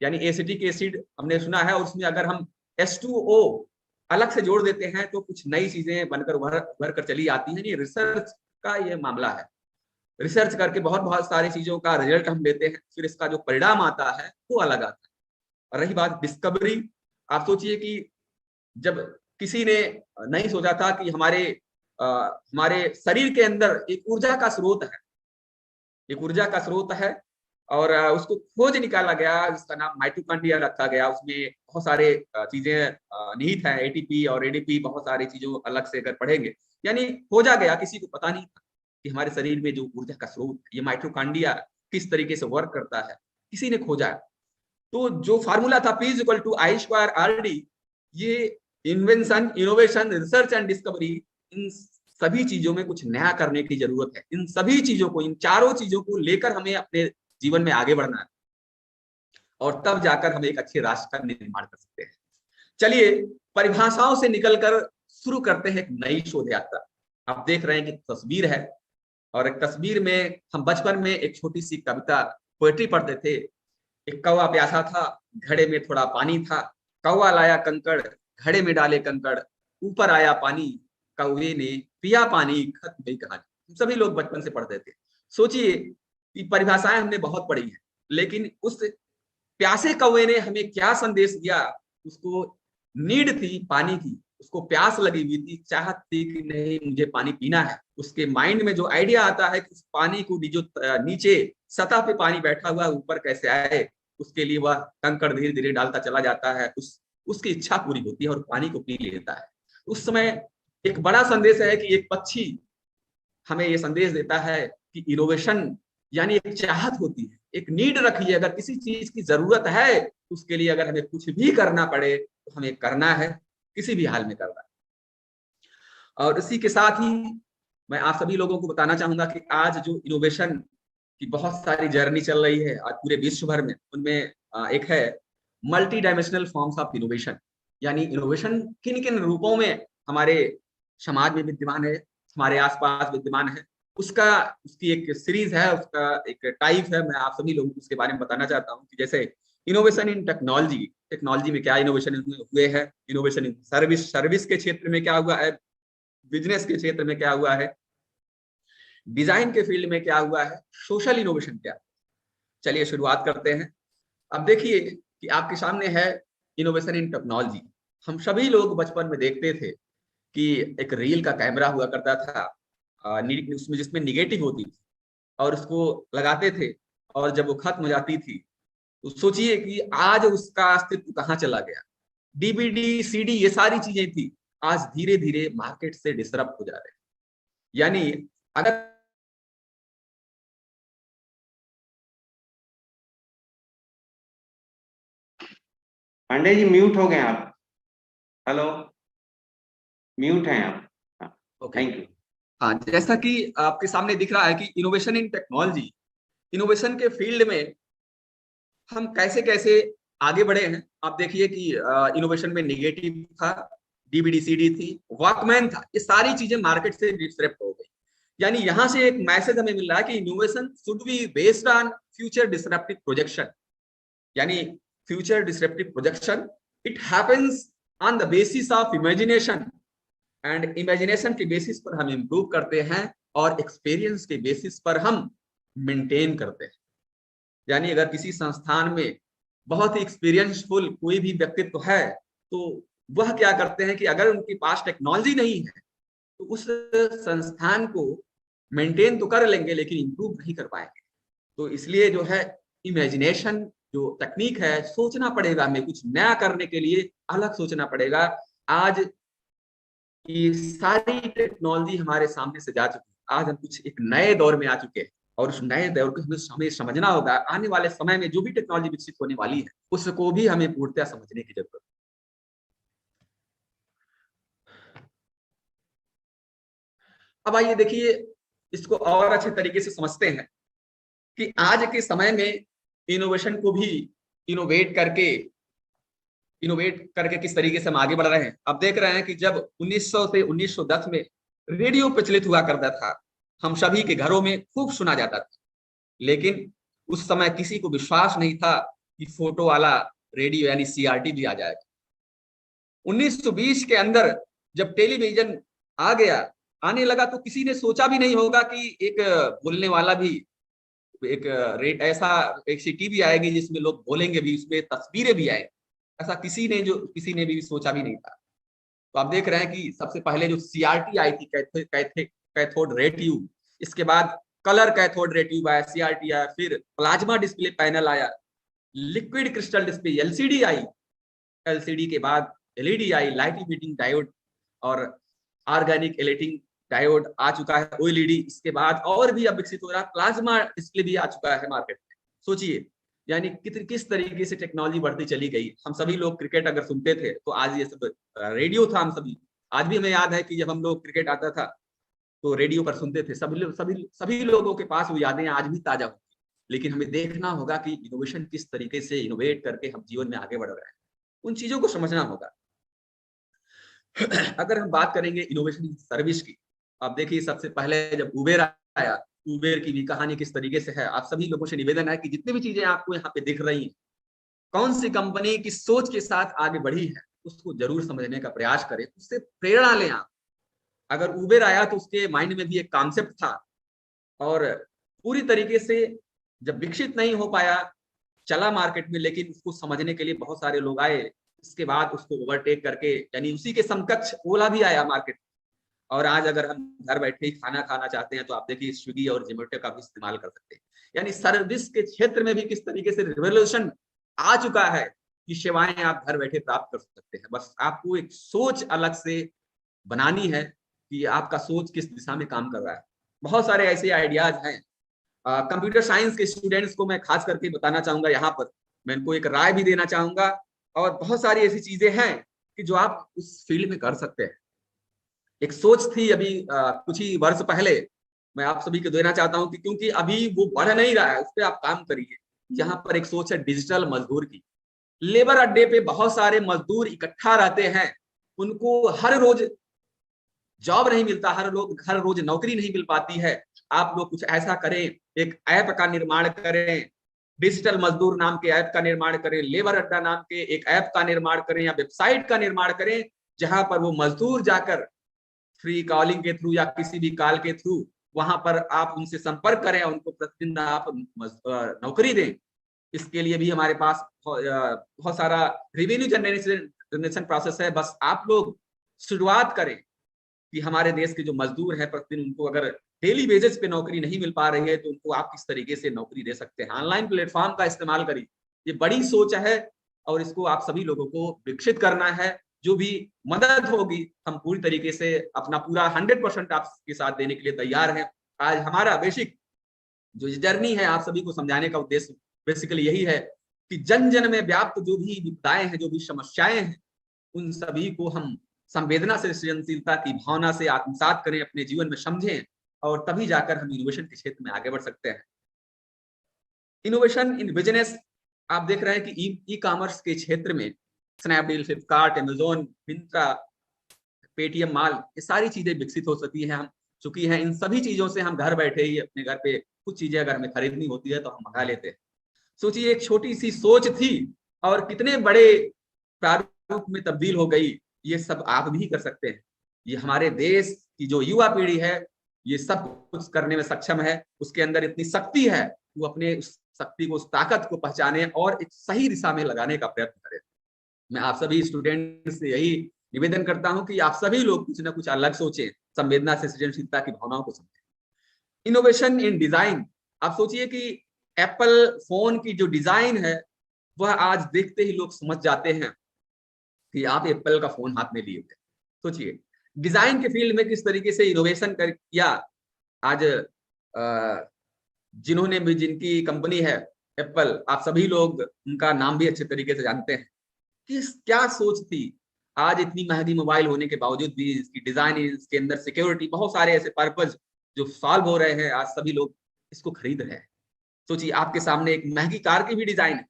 यानी एसिटिक एसिड हमने सुना है, और उसमें अगर हम H2O अलग से जोड़ देते हैं तो कुछ नई चीजें बनकर उभर कर चली आती हैं। ये रिसर्च का ये मामला है। रिसर्च करके बहुत बहुत सारी चीजों का रिजल्ट हम लेते हैं, फिर इसका जो परिणाम आता है वो अलग आता है। और रही बात डिस्कवरी, आप सोचिए कि जब किसी ने नहीं सोचा था कि हमारे शरीर के अंदर एक ऊर्जा का स्रोत है, एक ऊर्जा का स्रोत है, और उसको खोज निकाला गया जिसका नाम माइटोकॉन्ड्रिया रखा गया। उसमें बहुत सारे चीजें निहित है, एटीपी और एडीपी, बहुत सारी चीजों अलग से अगर पढ़ेंगे। यानी खोजा गया, किसी को पता नहीं था कि हमारे शरीर में जो ऊर्जा का स्रोत, ये माइटोकॉन्ड्रिया किस तरीके से वर्क करता है, किसी ने खोजा। तो जो फार्मूला था P=I²RD, ये invention, innovation, research and discovery, इन सभी चीजों में कुछ नया करने की जरूरत है। इन सभी चीजों को, इन चारों चीजों को लेकर हमें अपने जीवन में आगे बढ़ना है, और तब जाकर हम एक अच्छे राष्ट्र का निर्माण कर सकते हैं। चलिए परिभाषाओं से निकलकर शुरू करते हैं एक नई शोध यात्रा। आप देख रहे हैं कि तस्वीर है, और एक तस्वीर में हम बचपन में एक छोटी सी कविता, पोएट्री पढ़ते थे। एक कौवा प्यासा था, घड़े में थोड़ा पानी था, कौवा लाया कंकड़, घड़े में डाले कंकड़, ऊपर आया पानी, कौवे ने पिया पानी, खत्म गई कहानी। सभी लोग बचपन से पढ़ते थे। सोचिए कि परिभाषाएं हमने बहुत पढ़ी हैं, लेकिन उस प्यासे कौवे ने हमें क्या संदेश दिया। उसको नीड थी पानी की, उसको प्यास लगी हुई थी, चाहत थी कि नहीं मुझे पानी पीना है। उसके माइंड में जो आइडिया आता है कि उस पानी को जो नीचे सतह पे पानी बैठा हुआ ऊपर कैसे आए, उसके लिए वह कंकड़ धीरे धीरे डालता चला जाता है। उसकी इच्छा पूरी होती है और पानी को पी लेता है। उस समय एक बड़ा संदेश है कि एक पक्षी हमें ये संदेश देता है कि इनोवेशन यानी एक चाहत होती है, एक नीड रखी है। अगर किसी चीज की जरूरत है तो उसके लिए अगर हमें कुछ भी करना पड़े तो हमें करना है, किसी भी हाल में करना है। और इसी के साथ ही मैं आप सभी लोगों को बताना चाहूंगा कि आज जो इनोवेशन की बहुत सारी जर्नी चल रही है आज पूरे विश्व भर में, उनमें एक है multi dimensional forms of innovation. यानी इनोवेशन किन किन रूपों में हमारे समाज में विद्यमान है, हमारे आसपास विद्यमान है, उसकी एक सीरीज है, उसका एक टाइप है। मैं आप सभी लोगों को उसके बारे में बताना चाहता हूँ कि जैसे इनोवेशन इन टेक्नोलॉजी, टेक्नोलॉजी में क्या इनोवेशन हुए हैं, इनोवेशन इन सर्विस, सर्विस के क्षेत्र में क्या हुआ है, बिजनेस के क्षेत्र में क्या हुआ है, डिजाइन के फील्ड में क्या हुआ है, सोशल इनोवेशन क्या है। चलिए शुरुआत करते हैं। अब देखिए कि आपके सामने है इनोवेशन इन टेक्नोलॉजी। हम सभी लोग बचपन में देखते थे कि एक रील का कैमरा हुआ करता था, उसमें जिसमें निगेटिव होती थी, और उसको लगाते थे, और जब वो खत्म हो जाती थी तो सोचिए कि आज उसका अस्तित्व कहाँ चला गया। डीवीडी, सीडी, ये सारी चीजें थी, आज धीरे धीरे मार्केट से डिसरप्ट हो जा रहे हैं। यानी अगर पांडे जी म्यूट हो गए आप। हेलो, म्यूट हैं आप। Thank you. हाँ, जैसा कि आपके सामने दिख रहा है कि इनोवेशन इन टेक्नोलॉजी, इनोवेशन के फील्ड में हम कैसे कैसे आगे बढ़े हैं। आप देखिए कि इनोवेशन में नेगेटिव था, डीवीडी सीडी थी, वॉकमैन था, ये सारी चीजें मार्केट से डिसरप्ट हो गई। यानी यहां से एक मैसेज हमें मिल रहा है कि innovation should be based on future disruptive projection. यानी future disruptive projection, it happens on the basis of imagination, and imagination के बेसिस पर हम इंप्रूव करते हैं और एक्सपीरियंस के बेसिस पर हम मेंटेन करते हैं। यानी अगर किसी संस्थान में बहुत ही एक्सपीरियंसफुल कोई भी व्यक्तित्व है तो वह क्या करते हैं कि अगर उनके पास टेक्नोलॉजी नहीं है तो उस संस्थान को मेंटेन तो कर लेंगे लेकिन इंप्रूव नहीं कर पाएंगे। तो इसलिए जो है इमेजिनेशन जो तकनीक है, सोचना पड़ेगा, हमें कुछ नया करने के लिए अलग सोचना पड़ेगा। आज ये सारी टेक्नोलॉजी हमारे सामने से जा चुकी है, आज हम कुछ एक नए दौर में आ चुके हैं और उस नए दौर को हमें समझना होगा। आने वाले समय में जो भी टेक्नोलॉजी विकसित होने वाली है उसको भी हमें पूर्णतः समझने की जरूरत है। अब आइए देखिए, इसको और अच्छे तरीके से समझते हैं कि आज के समय में इनोवेशन को भी इनोवेट करके किस तरीके से हम आगे बढ़ रहे हैं। अब देख रहे हैं कि जब 1900 से 1910 में रेडियो प्रचलित हुआ करता था, हम सभी के घरों में खूब सुना जाता था, लेकिन उस समय किसी को विश्वास नहीं था कि फोटो वाला रेडियो यानी सीआरटी भी आ जाएगा। 1920 के अंदर जब टेलीविजन आ गया, आने लगा, तो किसी ने सोचा भी नहीं होगा कि एक बोलने वाला भी एक ऐसा एक टीवी आएगी जिसमें लोग बोलेंगे भी, उसमें तस्वीरें भी आएंगी। ऐसा किसी ने भी सोचा भी नहीं था। तो आप देख रहे हैं कि सबसे पहले जो सीआरटी आई थी, कैथोड रे ट्यूब, इसके बाद कलर कैथोड रे ट्यूब आया, सीआरटी आया, फिर प्लाज्मा डिस्प्ले पैनल आया, लिक्विड क्रिस्टल डिस्प्ले एलसीडी आई, एलसीडी के बाद एलईडी आई, लाइट इमिटिंग डायोड, और ऑर्गेनिक इलेक्ट्रिक डायोड आ चुका है, ओएलईडी। इसके बाद और भी अब विकसित हो रहा है, प्लाज्मा डिस्प्ले भी आ चुका है मार्केट में। सोचिए यानी किस तरीके से टेक्नोलॉजी बढ़ती चली गई। हम सभी लोग क्रिकेट अगर सुनते थे तो आज ये सब रेडियो था, हम सभी, आज भी हमें याद है कि जब हम लोग क्रिकेट आता था तो रेडियो पर सुनते थे। सभी लोगों के पास वो यादें आज भी ताजा होती। लेकिन हमें देखना होगा कि इनोवेशन किस तरीके से इनोवेट करके हम जीवन में आगे बढ़ रहे हैं, उन चीजों को समझना होगा। अगर हम बात करेंगे इनोवेशन सर्विस की, आप देखिए सबसे पहले जब उबेर आया, उबेर की भी कहानी किस तरीके से है। आप सभी लोगों से निवेदन है कि जितनी भी चीजें आपको यहाँ पे दिख रही हैं, कौन सी कंपनी की सोच के साथ आगे बढ़ी है उसको जरूर समझने का प्रयास करें, उससे प्रेरणा लें आप। अगर उबेर आया तो उसके माइंड में भी एक कॉन्सेप्ट था और पूरी तरीके से जब विकसित नहीं हो पाया, चला मार्केट में, लेकिन उसको समझने के लिए बहुत सारे लोग आए। इसके बाद उसको ओवरटेक करके, यानी उसी के समकक्ष ओला भी आया मार्केट। और आज अगर हम घर बैठे ही खाना खाना चाहते हैं तो आप देखिए स्विगी और जोमेटो का भी इस्तेमाल कर सकते हैं। यानी सर्विस के क्षेत्र में भी किस तरीके से रिवोल्यूशन आ चुका है कि सेवाएं आप घर बैठे प्राप्त कर सकते हैं। बस आपको एक सोच अलग से बनानी है कि आपका सोच किस दिशा में काम कर रहा है। बहुत सारे ऐसे आइडियाज हैं। कंप्यूटर साइंस के स्टूडेंट्स को मैं खास करके बताना चाहूंगा, यहाँ पर मैं इनको एक राय भी देना चाहूंगा। और बहुत सारी ऐसी चीजें हैं कि जो आप उस फील्ड में कर सकते हैं। एक सोच थी अभी कुछ ही वर्ष पहले, मैं आप सभी को देना चाहता हूं कि क्योंकि अभी वो बढ़ नहीं रहा है, उस पर आप काम करिए। यहाँ पर एक सोच है डिजिटल मजदूर की। लेबर अड्डे पे बहुत सारे मजदूर इकट्ठा रहते हैं, उनको हर रोज जॉब नहीं मिलता, हर रोज नौकरी नहीं मिल पाती है। आप लोग कुछ ऐसा करें, एक ऐप का निर्माण करें, डिजिटल मजदूर नाम के ऐप का निर्माण करें, लेबर अड्डा नाम के एक ऐप का निर्माण करें या वेबसाइट का निर्माण करें, जहां पर वो मजदूर जाकर फ्री कॉलिंग के थ्रू या किसी भी कॉल के थ्रू वहां पर आप उनसे संपर्क करें, उनको प्रतिदिन आप नौकरी दें। इसके लिए भी हमारे पास बहुत सारा रेवेन्यू जनरेशन प्रोसेस है। बस आप लोग शुरुआत करें कि हमारे देश के जो मजदूर हैं प्रतिदिन उनको अगर डेली बेसिस पे नौकरी नहीं मिल पा रही है तो उनको आप किस तरीके से नौकरी दे सकते हैं। ऑनलाइन प्लेटफॉर्म का इस्तेमाल करिए। ये बड़ी सोच है और इसको आप सभी लोगों को विकसित करना है जो भी मदद होगी हम पूरी तरीके से अपना पूरा 100% आपके साथ देने के लिए तैयार हैं। आज हमारा बेसिक जो जर्नी है आप सभी को समझाने का उद्देश्य बेसिकली यही है कि जन जन में व्याप्त जो भी विपदाएं हैं, जो भी समस्याएं हैं, उन सभी को हम संवेदना से, सृजनशीलता की भावना से आत्मसात करें, अपने जीवन में समझें, और तभी जाकर हम इनोवेशन के क्षेत्र में आगे बढ़ सकते हैं। इनोवेशन इन बिजनेस, आप देख रहे हैं कि ई कॉमर्स के क्षेत्र में Snapdeal, Flipkart, Amazon, Myntra, Paytm mall, ये सारी चीजें विकसित हो चुकी हैं। इन सभी चीजों से हम घर बैठे ही अपने घर पे कुछ चीजें अगर हमें खरीदनी होती है तो हम मंगा लेते हैं। सोचिए, एक छोटी सी सोच थी और कितने बड़े प्रारूप में तब्दील हो गई। ये सब आप भी कर सकते हैं। ये हमारे देश की जो युवा पीढ़ी है, ये सब कुछ करने में सक्षम है। उसके अंदर इतनी शक्ति है, वो अपने उस शक्ति को, उस ताकत को पहचाने और एक सही दिशा में लगाने का प्रयत्न करें। मैं आप सभी स्टूडेंट से यही निवेदन करता हूं कि आप सभी लोग कुछ ना कुछ अलग सोचें, संवेदना से सृजनशीलता की भावनाओं को समझें। इनोवेशन इन डिजाइन, आप सोचिए कि एप्पल फोन की जो डिजाइन है वह आज देखते ही लोग समझ जाते हैं कि आप एप्पल का फोन हाथ में लिए हुए। सोचिए, डिजाइन के फील्ड में किस तरीके से इनोवेशन किया। आज जिन्होंने भी, जिनकी कंपनी है एप्पल, आप सभी लोग उनका नाम भी अच्छे तरीके से जानते हैं। किस क्या सोच थी। आज इतनी महंगी मोबाइल होने के बावजूद भी इसकी डिजाइन, इसके अंदर सिक्योरिटी, बहुत सारे ऐसे पर्पज जो सॉल्व हो रहे हैं, आज सभी लोग इसको खरीद रहे हैं। सोचिए, आपके सामने एक महंगी कार की भी डिजाइन है।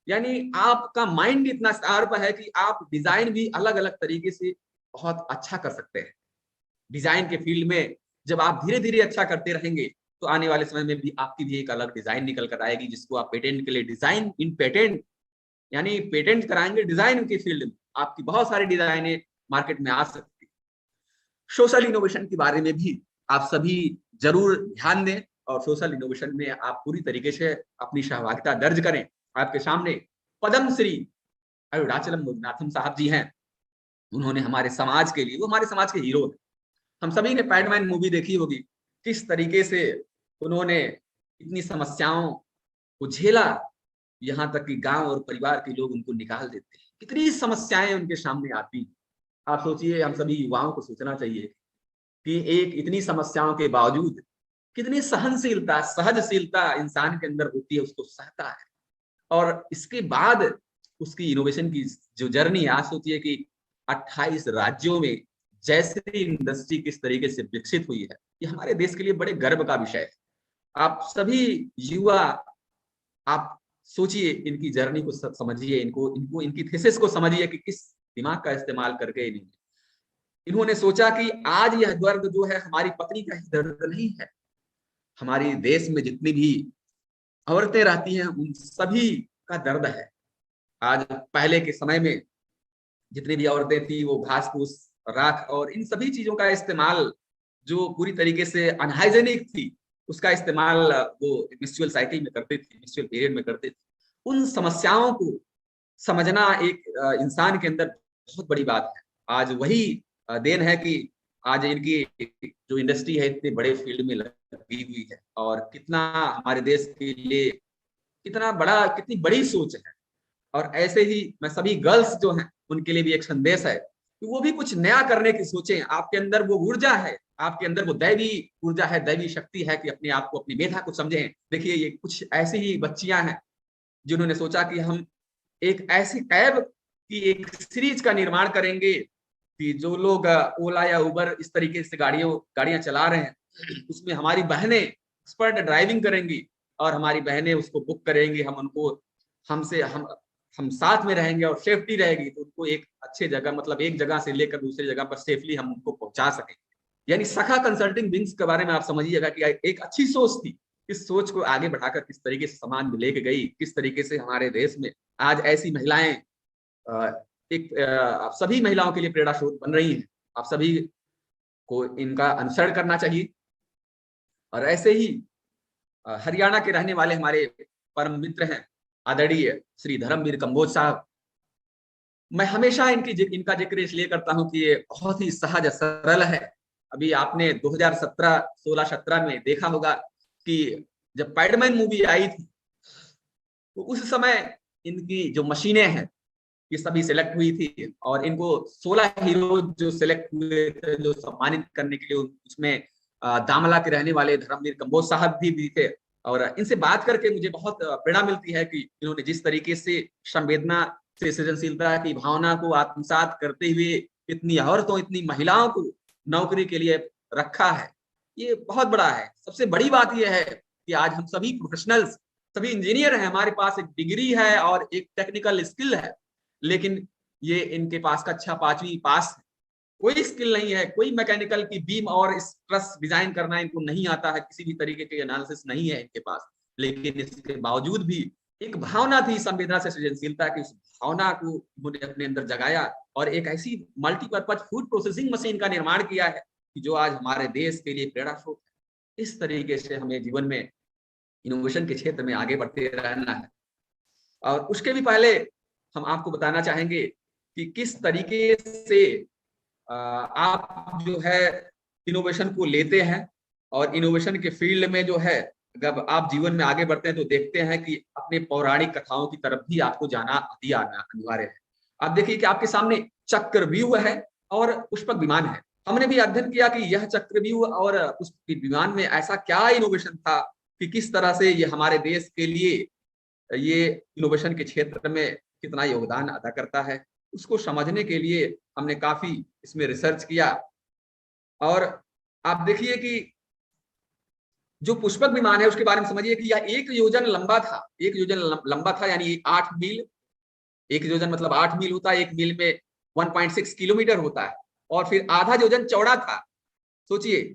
यानी आपका माइंड इतना शार्प है कि आप डिजाइन भी अलग अलग तरीके से बहुत अच्छा कर सकते हैं। डिजाइन के फील्ड में जब आप धीरे धीरे अच्छा करते रहेंगे तो आने वाले समय में भी आपकी भी एक अलग डिजाइन निकल कर आएगी, जिसको आप पेटेंट के लिए, डिजाइन इन पेटेंट, यानी पेटेंट कराएंगे डिजाइन के फील्ड में, आपकी बहुत सारी डिजाइनें मार्केट में आ सकती है। सोशल इनोवेशन के बारे में भी आप सभी जरूर ध्यान दें और सोशल इनोवेशन में आप पूरी तरीके से अपनी सहभागिता दर्ज करें। आपके सामने पद्मश्री अरुणाचलम मुरुगनाथन साहब जी हैं। उन्होंने हमारे समाज के लिए, वो हमारे समाज के हीरो हैं। हम सभी ने पैडमैन मूवी देखी होगी, किस तरीके से उन्होंने इतनी समस्याओं को झेला, यहाँ तक कि गांव और परिवार के लोग उनको निकाल देते हैं। कितनी समस्याएं उनके सामने आती। आप सोचिए, हम सभी युवाओं को सोचना चाहिए कि एक इतनी समस्याओं के बावजूद कितनी सहनशीलता, सहजशीलता इंसान के अंदर होती है, उसको सहता है। और इसके बाद उसकी इनोवेशन की जो जर्नी है, आज सोचिए कि 28 राज्यों में जैसे इंडस्ट्री किस तरीके से विकसित हुई है, ये हमारे देश के लिए बड़े गर्व का विषय है। आप सभी युवा, आप सोचिए, इनकी जर्नी को समझिए, इनको इनकी थीसिस को समझिए कि किस दिमाग का इस्तेमाल करके इन्होंने सोचा कि आज यह दर्द जो है हमारी पत्नी का ही दर्द नहीं है, हमारी देश में जितनी भी औरतें रहती हैं उन सभी का दर्द है। आज पहले के समय में जितनी भी औरतें थी वो घास फूस, राख और इन सभी चीजों का इस्तेमाल जो पूरी तरीके से अनहाइजेनिक थी, उसका इस्तेमाल वो मेंस्ट्रुअल साइकिल में करते थे, मेंस्ट्रुअल पीरियड में करते थे। उन समस्याओं को समझना एक इंसान के अंदर बहुत बड़ी बात है। आज वही देन है कि आज इनकी जो इंडस्ट्री है इतने बड़े फील्ड में लगी हुई है, और कितना हमारे देश के लिए कितनी बड़ी सोच है। और ऐसे ही मैं सभी गर्ल्स जो हैं उनके लिए भी एक संदेश है कि वो भी कुछ नया करने की सोचें। आपके अंदर वो ऊर्जा है, आपके अंदर वो दैवी ऊर्जा है, दैवी शक्ति है कि अपने आप को, अपनी मेधा को समझें। देखिए, ये कुछ ऐसी ही बच्चियां हैं जिन्होंने सोचा कि हम एक ऐसी कैब की एक सीरीज का निर्माण करेंगे कि जो लोग ओला या उबर इस तरीके से गाड़ियां चला रहे हैं, उसमें हमारी बहनें एक्सपर्ट ड्राइविंग करेंगी और हमारी बहनें उसको बुक करेंगी। हम साथ में रहेंगे और सेफ्टी रहेगी, तो उनको एक अच्छे जगह, मतलब एक जगह से लेकर दूसरी जगह पर सेफली हम उनको पहुंचा सकें। यानी सखा कंसल्टिंग विंग्स के बारे में आप समझिएगा कि एक अच्छी सोच थी। इस सोच को आगे बढ़ाकर किस तरीके से समाज में लेके गई, किस तरीके से हमारे देश में आज ऐसी महिलाएं आप सभी महिलाओं के लिए प्रेरणा स्रोत बन रही हैं। आप सभी को इनका अनुसरण करना चाहिए। और ऐसे ही हरियाणा के रहने वाले हमारे परम मित्र हैं आदरणीय श्री धर्मवीर कंबोज साहब। मैं हमेशा इनका जिक्र इसलिए करता हूं कि ये बहुत ही सहज सरल है। अभी आपने 2017 में देखा होगा कि जब पैडमैन मूवी आई थी तो उस समय इनकी जो मशीनें हैं ये सभी सिलेक्ट हुई थी और इनको 16 हीरो जो सिलेक्ट हुए थे जो सम्मानित करने के लिए, उसमें दामला के रहने वाले धर्मवीर कंबोज साहब भी थे। और इनसे बात करके मुझे बहुत प्रेरणा मिलती है कि इन्होंने जिस तरीके से संवेदना से सृजनशीलता की भावना को आत्मसात करते हुए इतनी औरतों, इतनी महिलाओं को नौकरी के लिए रखा है, ये बहुत बड़ा है। सबसे बड़ी बात यह है कि आज हम सभी प्रोफेशनल्स, सभी इंजीनियर हैं, हमारे पास एक डिग्री है और एक टेक्निकल स्किल है, लेकिन ये इनके पास कक्षा 5वीं पास है, कोई स्किल नहीं है, कोई मैकेनिकल की बीम और स्ट्रस डिजाइन करना इनको नहीं आता है, किसी भी तरीके के एनालिसिस नहीं है इनके पास। लेकिन इसके बावजूद भी एक भावना थी संवेदना से सृजनशीलता की, उस भावना को उन्होंने अपने अंदर जगाया और एक ऐसी मल्टीपर्पज फूड प्रोसेसिंग मशीन का निर्माण किया है कि जो आज हमारे देश के लिए प्रेरणा स्रोत है। इस तरीके से हमें जीवन में इनोवेशन के क्षेत्र में आगे बढ़ते रहना है। और उसके भी पहले हम आपको बताना चाहेंगे कि किस तरीके से आप जो है इनोवेशन को लेते हैं और इनोवेशन के फील्ड में जो है जब आप जीवन में आगे बढ़ते हैं तो देखते हैं कि अपने पौराणिक कथाओं की तरफ भी आपको जाना अनिवार्य है। आप देखिए कि आपके सामने चक्रव्यूह है और पुष्पक विमान है। हमने भी अध्ययन किया कि यह चक्रव्यूह और पुष्पक विमान में ऐसा क्या इनोवेशन था कि किस तरह से ये हमारे देश के लिए ये इनोवेशन के क्षेत्र में कितना योगदान अदा करता है। उसको समझने के लिए हमने काफी इसमें रिसर्च किया। और आप देखिए कि जो पुष्पक विमान है उसके बारे में समझिए कि यह 1 योजन लंबा था। 1 योजन लंबा था यानी 8 मील। 1 योजन मतलब 8 मील होता है, 1 मील में 1.6 किलोमीटर होता है और फिर आधा योजन चौड़ा था। सोचिए,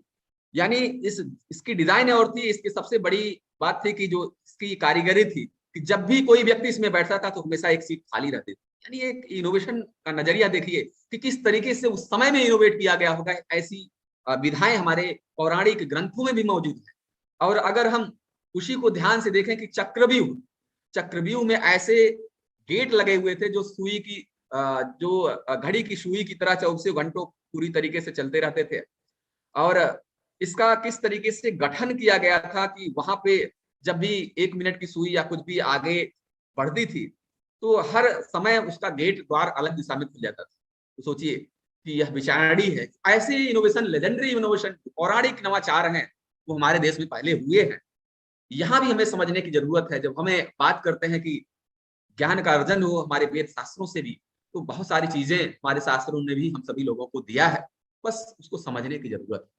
यानी इसकी डिजाइन और थी, इसकी सबसे बड़ी बात थी कि जो इसकी कारीगरी थी कि जब भी कोई व्यक्ति इसमें बैठता था तो हमेशा एक सीट खाली रहती थी। यानी एक इनोवेशन का नजरिया देखिए कि किस तरीके से उस समय में इनोवेट किया गया होगा। ऐसी विधाएं हमारे पौराणिक ग्रंथों में भी मौजूद है। और अगर हम उसी को ध्यान से देखें कि चक्रव्यूह में ऐसे गेट लगे हुए थे जो सुई की जो घड़ी की सुई की तरह 24 घंटों पूरी तरीके से चलते रहते थे। और इसका किस तरीके से गठन किया गया था कि वहां पे जब भी 1 मिनट की सुई या कुछ भी आगे बढ़ती थी तो हर समय उसका गेट द्वार अलग दिशा में खुल जाता था। तो सोचिए कि यह विचारणी है। ऐसे इनोवेशन, लेजेंडरी इनोवेशन, पौराणिक नवाचार हैं, वो हमारे देश में पहले हुए हैं। यहाँ भी हमें समझने की जरूरत है। जब हमें बात करते हैं कि ज्ञान का अर्जन हो हमारे वेद शास्त्रों से भी, तो बहुत सारी चीजें हमारे शास्त्रों ने भी हम सभी लोगों को दिया है, बस उसको समझने की जरूरत है।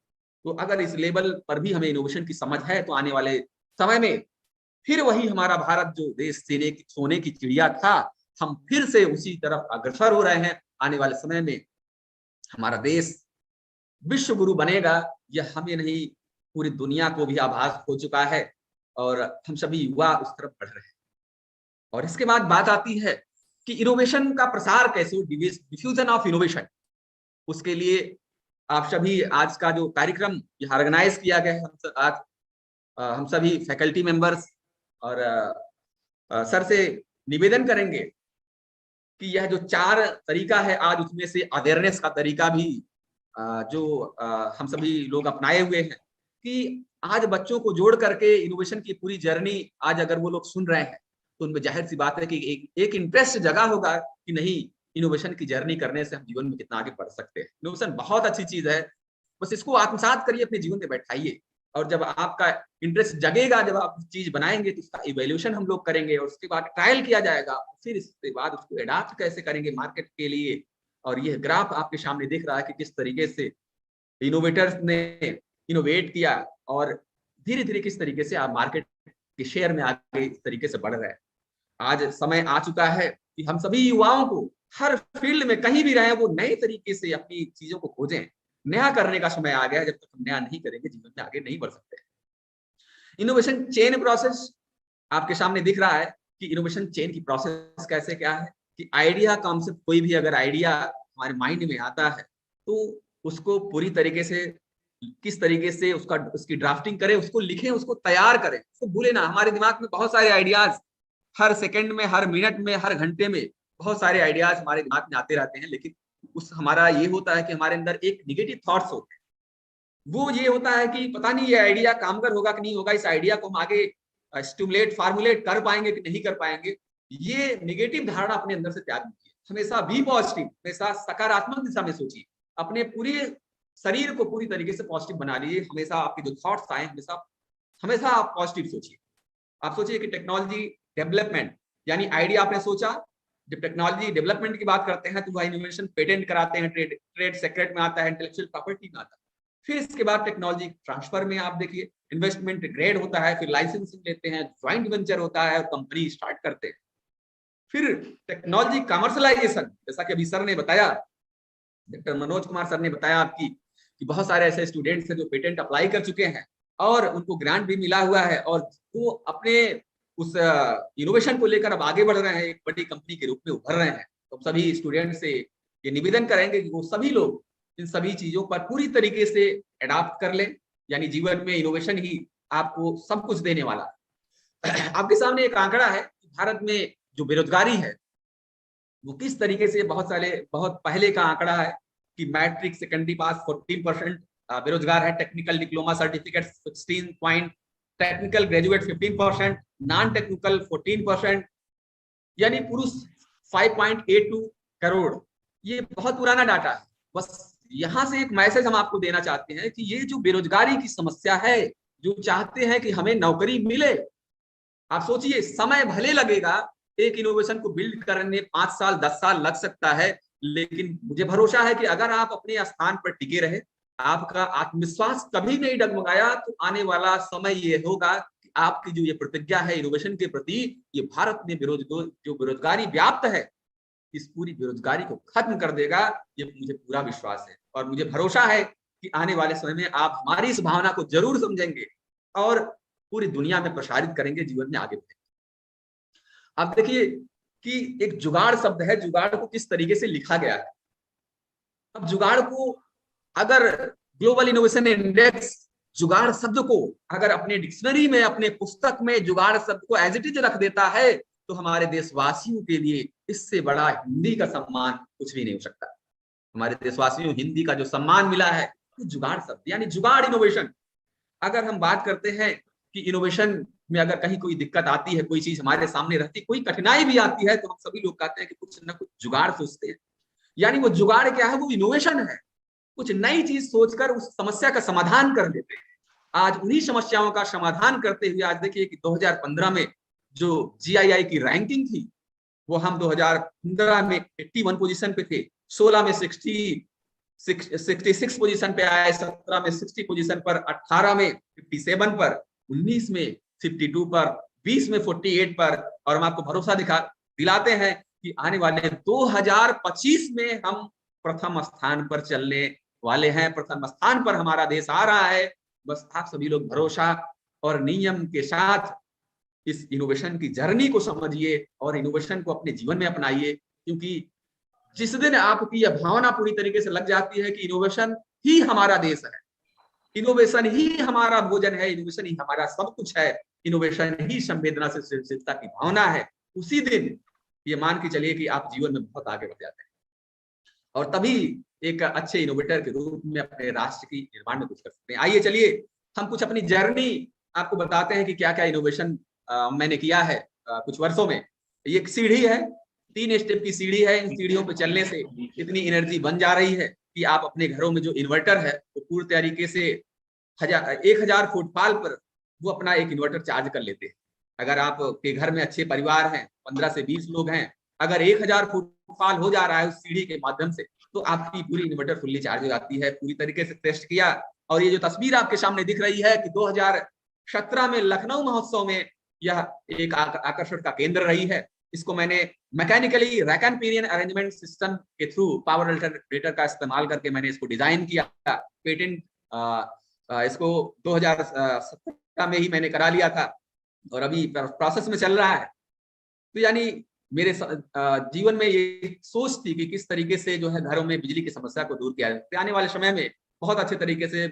तो अगर इस लेवल पर भी हमें इनोवेशन की समझ है तो आने वाले समय में फिर वही हमारा भारत जो देश सोने की चिड़िया था, हम फिर से उसी तरफ अग्रसर हो रहे हैं। आने वाले समय में हमारा देश विश्व गुरु बनेगा, यह हमें नहीं पूरी दुनिया को भी आभास हो चुका है और हम सभी युवा उस तरफ बढ़ रहे हैं। और इसके बाद बात आती है कि इनोवेशन का प्रसार कैसे हो, डिफ्यूजन ऑफ इनोवेशन। उसके लिए आप सभी आज का जो कार्यक्रम यहाँ ऑर्गेनाइज किया गया है, आज हम सभी फैकल्टी मेंबर्स और सर से निवेदन करेंगे कि यह जो 4 तरीका है आज उसमें से अवेयरनेस का तरीका भी जो हम सभी लोग अपनाए हुए हैं कि आज बच्चों को जोड़ करके इनोवेशन की पूरी जर्नी आज अगर वो लोग सुन रहे हैं तो उनमें जाहिर सी बात है कि एक इंटरेस्ट जगा होगा कि नहीं, इनोवेशन की जर्नी करने से हम जीवन में कितना आगे बढ़ सकते हैं। इनोवेशन बहुत अच्छी चीज है, बस इसको आत्मसात करिए, अपने जीवन में बैठाइए। और जब आपका इंटरेस्ट जगेगा, जब आप चीज बनाएंगे तो उसका इवैल्यूएशन हम लोग करेंगे और उसके बाद ट्रायल किया जाएगा, फिर इसके बाद उसको एडाप्ट कैसे करेंगे मार्केट के लिए। और यह ग्राफ आपके सामने दिख रहा है कि किस तरीके से इनोवेटर्स ने इनोवेट किया और धीरे धीरे किस तरीके से आप मार्केट के शेयर में आगे इस तरीके से बढ़ रहे हैं। आज समय आ चुका है कि हम सभी युवाओं को हर फील्ड में कहीं भी रहे वो नए तरीके से अपनी चीजों को खोजें। नया करने का समय आ गया है। जब तक हम नया नहीं करेंगे जीवन में आगे नहीं बढ़ सकते। इनोवेशन चेन प्रोसेस आपके सामने दिख रहा है कि इनोवेशन चेन की प्रोसेस कैसे क्या है कि आइडिया कॉन्सेप्ट, कोई भी अगर आइडिया हमारे माइंड में आता है तो उसको पूरी तरीके से किस तरीके से उसकी ड्राफ्टिंग करें, उसको लिखें, उसको तैयार करें। उसको भूले ना। हमारे दिमाग में बहुत सारे आइडियाज हर सेकंड में, हर मिनट में, हर घंटे में बहुत सारे आइडियाज हमारे दिमाग में आते रहते हैं, लेकिन हमारा ये होता है कि हमारे अंदर एक निगेटिव थॉट्स होते हैं। वो ये होता है कि पता नहीं ये आइडिया कामगर होगा कि नहीं होगा, इस आइडिया को हम आगे स्टिमुलेट फार्मुलेट कर पाएंगे कि नहीं कर पाएंगे। ये निगेटिव धारणा अपने अंदर से त्याग दीजिए। हमेशा बी पॉजिटिव, हमेशा सकारात्मक दिशा में सोचिए, अपने पूरे शरीर को पूरी तरीके से पॉजिटिव बना लीजिए। हमेशा आपके जो थॉट्स आए, हमेशा हमेशा आप पॉजिटिव सोचिए। आप सोचिए कि टेक्नोलॉजी डेवलपमेंट, यानी आइडिया आपने सोचा, जब टेक्नोलॉजी डेवलपमेंट की बात करते हैं तो वह इनोवेशन पेटेंट कराते हैं, ट्रेड सेक्रेट में आता है, इंटेलेक्चुअल प्रॉपर्टी में आता है। फिर इसके बाद टेक्नोलॉजी ट्रांसफर में आप देखिए इन्वेस्टमेंट ग्रेड होता है, फिर लाइसेंसिंग लेते हैं, ज्वाइंट वेंचर होता है और कंपनी स्टार्ट करते हैं। फिर टेक्नोलॉजी कमर्शलाइजेशन, जैसा कि अभी सर ने बताया, डॉक्टर मनोज कुमार सर ने बताया आपकी कि बहुत सारे ऐसे स्टूडेंट्स हैं जो पेटेंट अप्लाई कर चुके हैं और उनको ग्रांट भी मिला हुआ है और वो अपने उस इनोवेशन को लेकर अब आगे बढ़ रहे हैं, एक बड़ी कंपनी के रूप में उभर रहे हैं। तो सभी स्टूडेंट से ये निवेदन करेंगे कि वो सभी लोग इन सभी चीजों पर पूरी तरीके से अडॉप्ट कर लें, यानी जीवन में इनोवेशन ही आपको सब कुछ देने वाला है। आपके सामने एक आंकड़ा है कि भारत में जो बेरोजगारी है वो किस तरीके से, बहुत पहले का आंकड़ा है कि मैट्रिक सेकेंडरी पास 14% बेरोजगार है, technical diploma certificate 16 technical graduate 15%, non technical 14%, यानी पुरुष 5.82 करोड़। ये बहुत पुराना डाटा है। बस यहां से एक मैसेज हम आपको देना चाहते हैं कि ये जो बेरोजगारी की समस्या है, जो चाहते हैं कि हमें नौकरी मिले, आप सोचिए समय भले लगेगा, एक इनोवेशन को बिल्ड करने 5 साल 10 साल लग सकता है, लेकिन मुझे भरोसा है कि अगर आप अपने स्थान पर टिके रहे, आपका आत्मविश्वास कभी नहीं डगमगाया, तो आने वाला समय ये होगा कि आपकी जो ये प्रतिज्ञा है इनोवेशन के प्रति, ये भारत में जो बेरोजगारी व्याप्त है, इस पूरी बेरोजगारी को खत्म कर देगा। ये मुझे पूरा विश्वास है और मुझे भरोसा है कि आने वाले समय में आप हमारी इस भावना को जरूर समझेंगे और पूरी दुनिया में प्रसारित करेंगे, जीवन में आगे बढ़ेंगे। आप देखिए कि एक जुगाड़ शब्द है, जुगाड़ को किस तरीके से लिखा गया है। अब जुगाड़ को अगर ग्लोबल इनोवेशन इंडेक्स जुगाड़ शब्द को अगर अपने डिक्शनरी में, अपने पुस्तक में जुगाड़ शब्द को एज इट इज रख देता है, तो हमारे देशवासियों के लिए इससे बड़ा हिंदी का सम्मान कुछ भी नहीं हो सकता। हमारे देशवासियों हिंदी का जो सम्मान मिला है वो जुगाड़ शब्द, यानी जुगाड़ इनोवेशन। अगर हम बात करते हैं कि इनोवेशन में अगर कहीं कोई दिक्कत आती है, कोई चीज हमारे सामने रहती, कोई कठिनाई भी आती है, तो हम सभी लोग कहते हैं कि कुछ ना कुछ जुगाड़ सोचते हैं। यानी वो जुगाड़ क्या है, वो इनोवेशन है। कुछ नई चीज सोचकर उस समस्या का समाधान कर देते हैं। आज उन्हीं समस्याओं का समाधान करते हुए आज देखिए कि 2015 में जो GII की रैंकिंग थी, वो हम 2015 में 81 पोजीशन पे थे, 16 में 66 पोजीशन पे आए, 17 में 60 पोजीशन पर, 18 में 57 पर, 19 में 52 पर, 20 में 48 पर, और हम आपको भरोसा दिलाते हैं कि आने वाले 2025 में हम प्रथम स्थान पर चलने वाले हैं। प्रथम स्थान पर हमारा देश आ रहा है। बस आप सभी लोग भरोसा और नियम के साथ इस इनोवेशन की जर्नी को समझिए और इनोवेशन को अपने जीवन में अपनाइए, क्योंकि जिस दिन आपकी यह भावना पूरी तरीके से लग जाती है कि इनोवेशन ही हमारा देश है, इनोवेशन ही हमारा भोजन है, इनोवेशन ही हमारा सब कुछ है, इनोवेशन ही संवेदना से सृजनशीलता की भावना है, उसी दिन ये मान के चलिए कि आप जीवन में बहुत आगे बढ़ जाते हैं और तभी एक अच्छे इनोवेटर के रूप में अपने राष्ट्र की निर्माण में कुछ कर सकते हैं। आइए चलिए हम कुछ अपनी जर्नी आपको बताते हैं कि क्या क्या इनोवेशन मैंने किया है कुछ वर्षों में। ये एक सीढ़ी है, 3 स्टेप की सीढ़ी है। इन सीढ़ियों पे चलने से इतनी एनर्जी बन जा रही है कि आप अपने घरों में जो इन्वर्टर है वो पूरी तरीके से 1000 फुटफॉल पर वो अपना एक इन्वर्टर चार्ज कर लेते हैं। अगर आपके घर में अच्छे परिवार हैं, 15 से 20 लोग हैं, अगर 1000 फुटफॉल हो जा रहा है उस सीढ़ी के माध्यम से, तो आपकी पूरी इन्वर्टर फुल्ली चार्ज हो जाती है। पूरी तरीके से टेस्ट किया और ये जो तस्वीर आपके सामने दिख रही है कि 2017 में लखनऊ महोत्सव में यह एक आकर्षण का केंद्र रही है। इसको मैंने mechanically rack and pinion arrangement system के थ्रू पावर अल्टरनेटर का इस्तेमाल करके मैंने इसको डिजाइन किया। पेटेंट इसको 2017 में ही मैंने करा लिया था और अभी प्रोसेस में चल रहा है। तो यानी मेरे जीवन में ये सोच थी कि किस तरीके से जो है घरों में बिजली की समस्या को दूर किया जाए आने वाले समय में बहुत अच्छे तरीके से,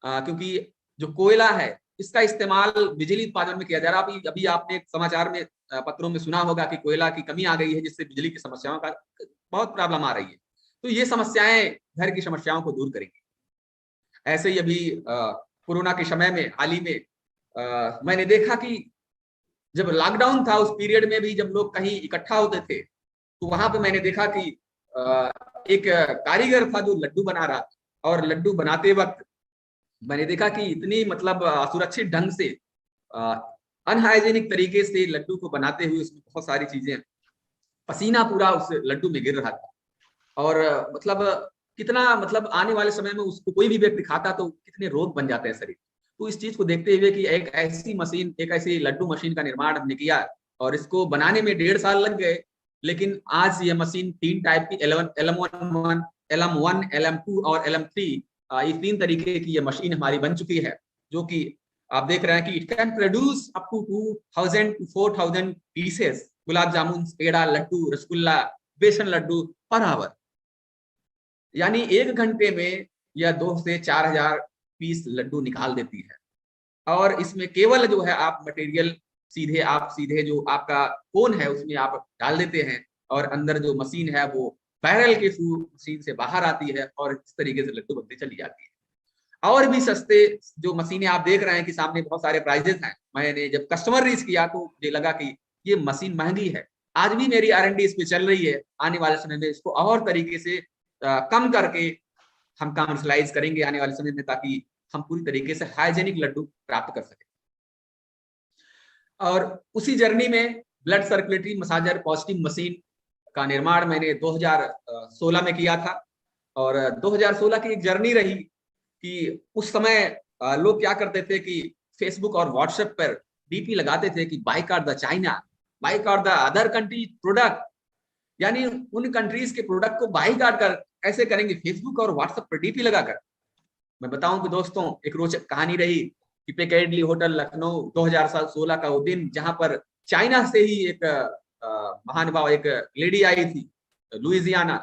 क्योंकि जो कोयला है इसका इस्तेमाल बिजली उत्पादन में किया जा रहा है। अभी आपने समाचार में पत्रों में सुना होगा कि कोयला की कमी आ गई है, जिससे बिजली की समस्याओं का बहुत प्रॉब्लम आ रही है। तो ये समस्याएं घर की समस्याओं को दूर करेंगी। ऐसे ही अभी कोरोना के समय में हाल ही में मैंने देखा कि जब लॉकडाउन था उस पीरियड में भी जब लोग कहीं इकट्ठा होते थे तो वहां पे मैंने देखा कि एक कारीगर था जो लड्डू बना रहा था, और लड्डू बनाते वक्त मैंने देखा कि इतनी मतलब सुरक्षित ढंग से, अनहाइजेनिक तरीके से लड्डू को बनाते हुए उसमें बहुत सारी चीजें, पसीना पूरा उस लड्डू में गिर रहा था। और मतलब कितना, मतलब आने वाले समय में उसको कोई भी व्यक्ति खाता तो कितने रोग बन जाते हैं शरीर। तो इस चीज को देखते हुए कि एक ऐसी मशीन, एक ऐसी लड्डू मशीन का निर्माण हमने किया, और इसको बनाने में 1.5 साल लग गए। लेकिन आज ये मशीन 3 टाइप की, LM1, LM1, LM2 और LM3, ये 3 तरीके की ये मशीन हमारी बन चुकी है, जो कि आप देख रहे हैं कि it can produce up to 2000 to 4000 pieces gulab jamun, peda, laddu, rasgulla, बेसन लड्डू पर आवर। यानी 1 घंटे में यह 2 से 4000 पीस लड्डू निकाल देती है। और इसमें केवल जो है आप मटेरियल सीधे जो आपका कोन है उसमें आप डाल देते हैं, और अंदर जो मशीन है वो बैरल के थ्रू मशीन से बाहर आती है, और इस तरीके से लड्डू बनते चली जाती है। और भी सस्ते जो मशीनें आप देख रहे हैं कि सामने बहुत सारे प्राइजेस हैं। मैंने जब कस्टमर रीच किया तो मुझे लगा कि ये मशीन महंगी है। आज भी मेरी R&D इस पे चल रही है। आने वाले समय में इसको और तरीके से कम करके हम कमर्शलाइज करेंगे आने वाले समय में, ताकि हम पूरी तरीके से हाइजेनिक लड्डू प्राप्त कर सकें। और उसी जर्नी में blood circulatory massager positive machine का निर्माण मैंने 2016 में किया था। और 2016 की एक जर्नी रही कि उस समय लोग क्या करते थे कि फेसबुक और व्हाट्सएप पर डीपी लगाते थे कि boycott the China, boycott the other country product. यानी उन कंट्रीज के प्रोडक्ट को बाइकआउट कर कैसे करेंगे, फेसबुक और व्हाट्सएप पर डीपी लगाकर। मैं बताऊं कि दोस्तों एक रोचक कहानी रही कि पेकेडली होटल लखनऊ 2016 का वो दिन, जहां पर चाइना से ही एक महानुभाव, एक लेडी आई थी लुइजियाना।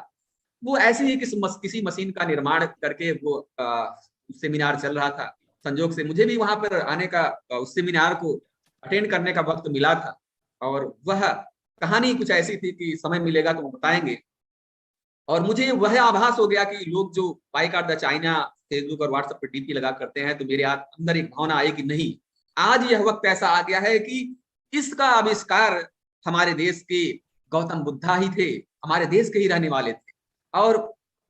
वो ऐसे ही किसी मशीन का निर्माण करके वो सेमिनार चल रहा था। संजोग से मुझे भी वहां पर आने का, उस सेमिनार को अटेंड करने का वक्त मिला था। और वह कहानी कुछ ऐसी थी कि समय मिलेगा तो बताएंगे। और मुझे वह आभास हो गया कि लोग जो बाइकआउट द चाइना फेसबुक और व्हाट्सएप पर डीपी लगा करते हैं, तो मेरे अंदर एक भावना आई कि नहीं, आज यह वक्त ऐसा आ गया है कि इसका आविष्कार हमारे देश के गौतम बुद्धा ही थे, हमारे देश के ही रहने वाले थे, और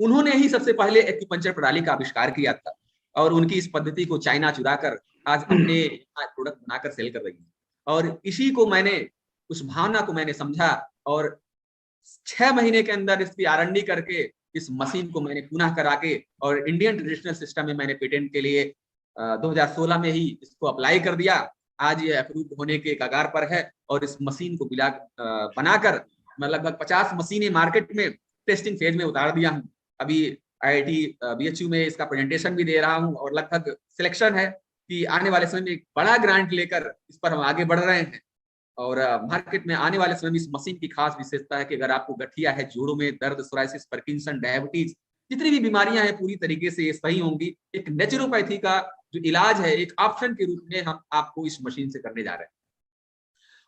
उन्होंने ही सबसे पहले एक्यूपंक्चर प्रणाली का आविष्कार किया था। और उनकी इस पद्धति को चाइना चुरा कर आज अपने प्रोडक्ट बनाकर सेल कर रही है। और इसी को मैंने, उस भावना को मैंने समझा, और 6 महीने के अंदर इसकी R&D करके इस मशीन को मैंने पुनः करा के, और इंडियन ट्रेडिशनल सिस्टम में मैंने पेटेंट के लिए 2016 में ही इसको अप्लाई कर दिया। आज ये अप्रूव होने के कगार पर है, और इस मशीन को बनाकर मैं लगभग 50 मशीनें मार्केट में टेस्टिंग फेज में उतार दिया हूँ। अभी IIT BHU में इसका प्रेजेंटेशन भी दे रहा हूँ, और लगभग सिलेक्शन है कि आने वाले समय में एक बड़ा ग्रांट लेकर इस पर हम आगे बढ़ रहे हैं। और मार्केट में आने वाले समय में इस मशीन की खास विशेषता है कि अगर आपको गठिया है, जोड़ों में दर्द, सोराइसिस, पार्किंसन, डायबिटीज, जितनी भी बीमारियां हैं पूरी तरीके से ये सही होंगी। एक नेचुरोपैथी का जो इलाज है, एक ऑप्शन के रूप में हम आपको इस मशीन से करने जा रहे हैं।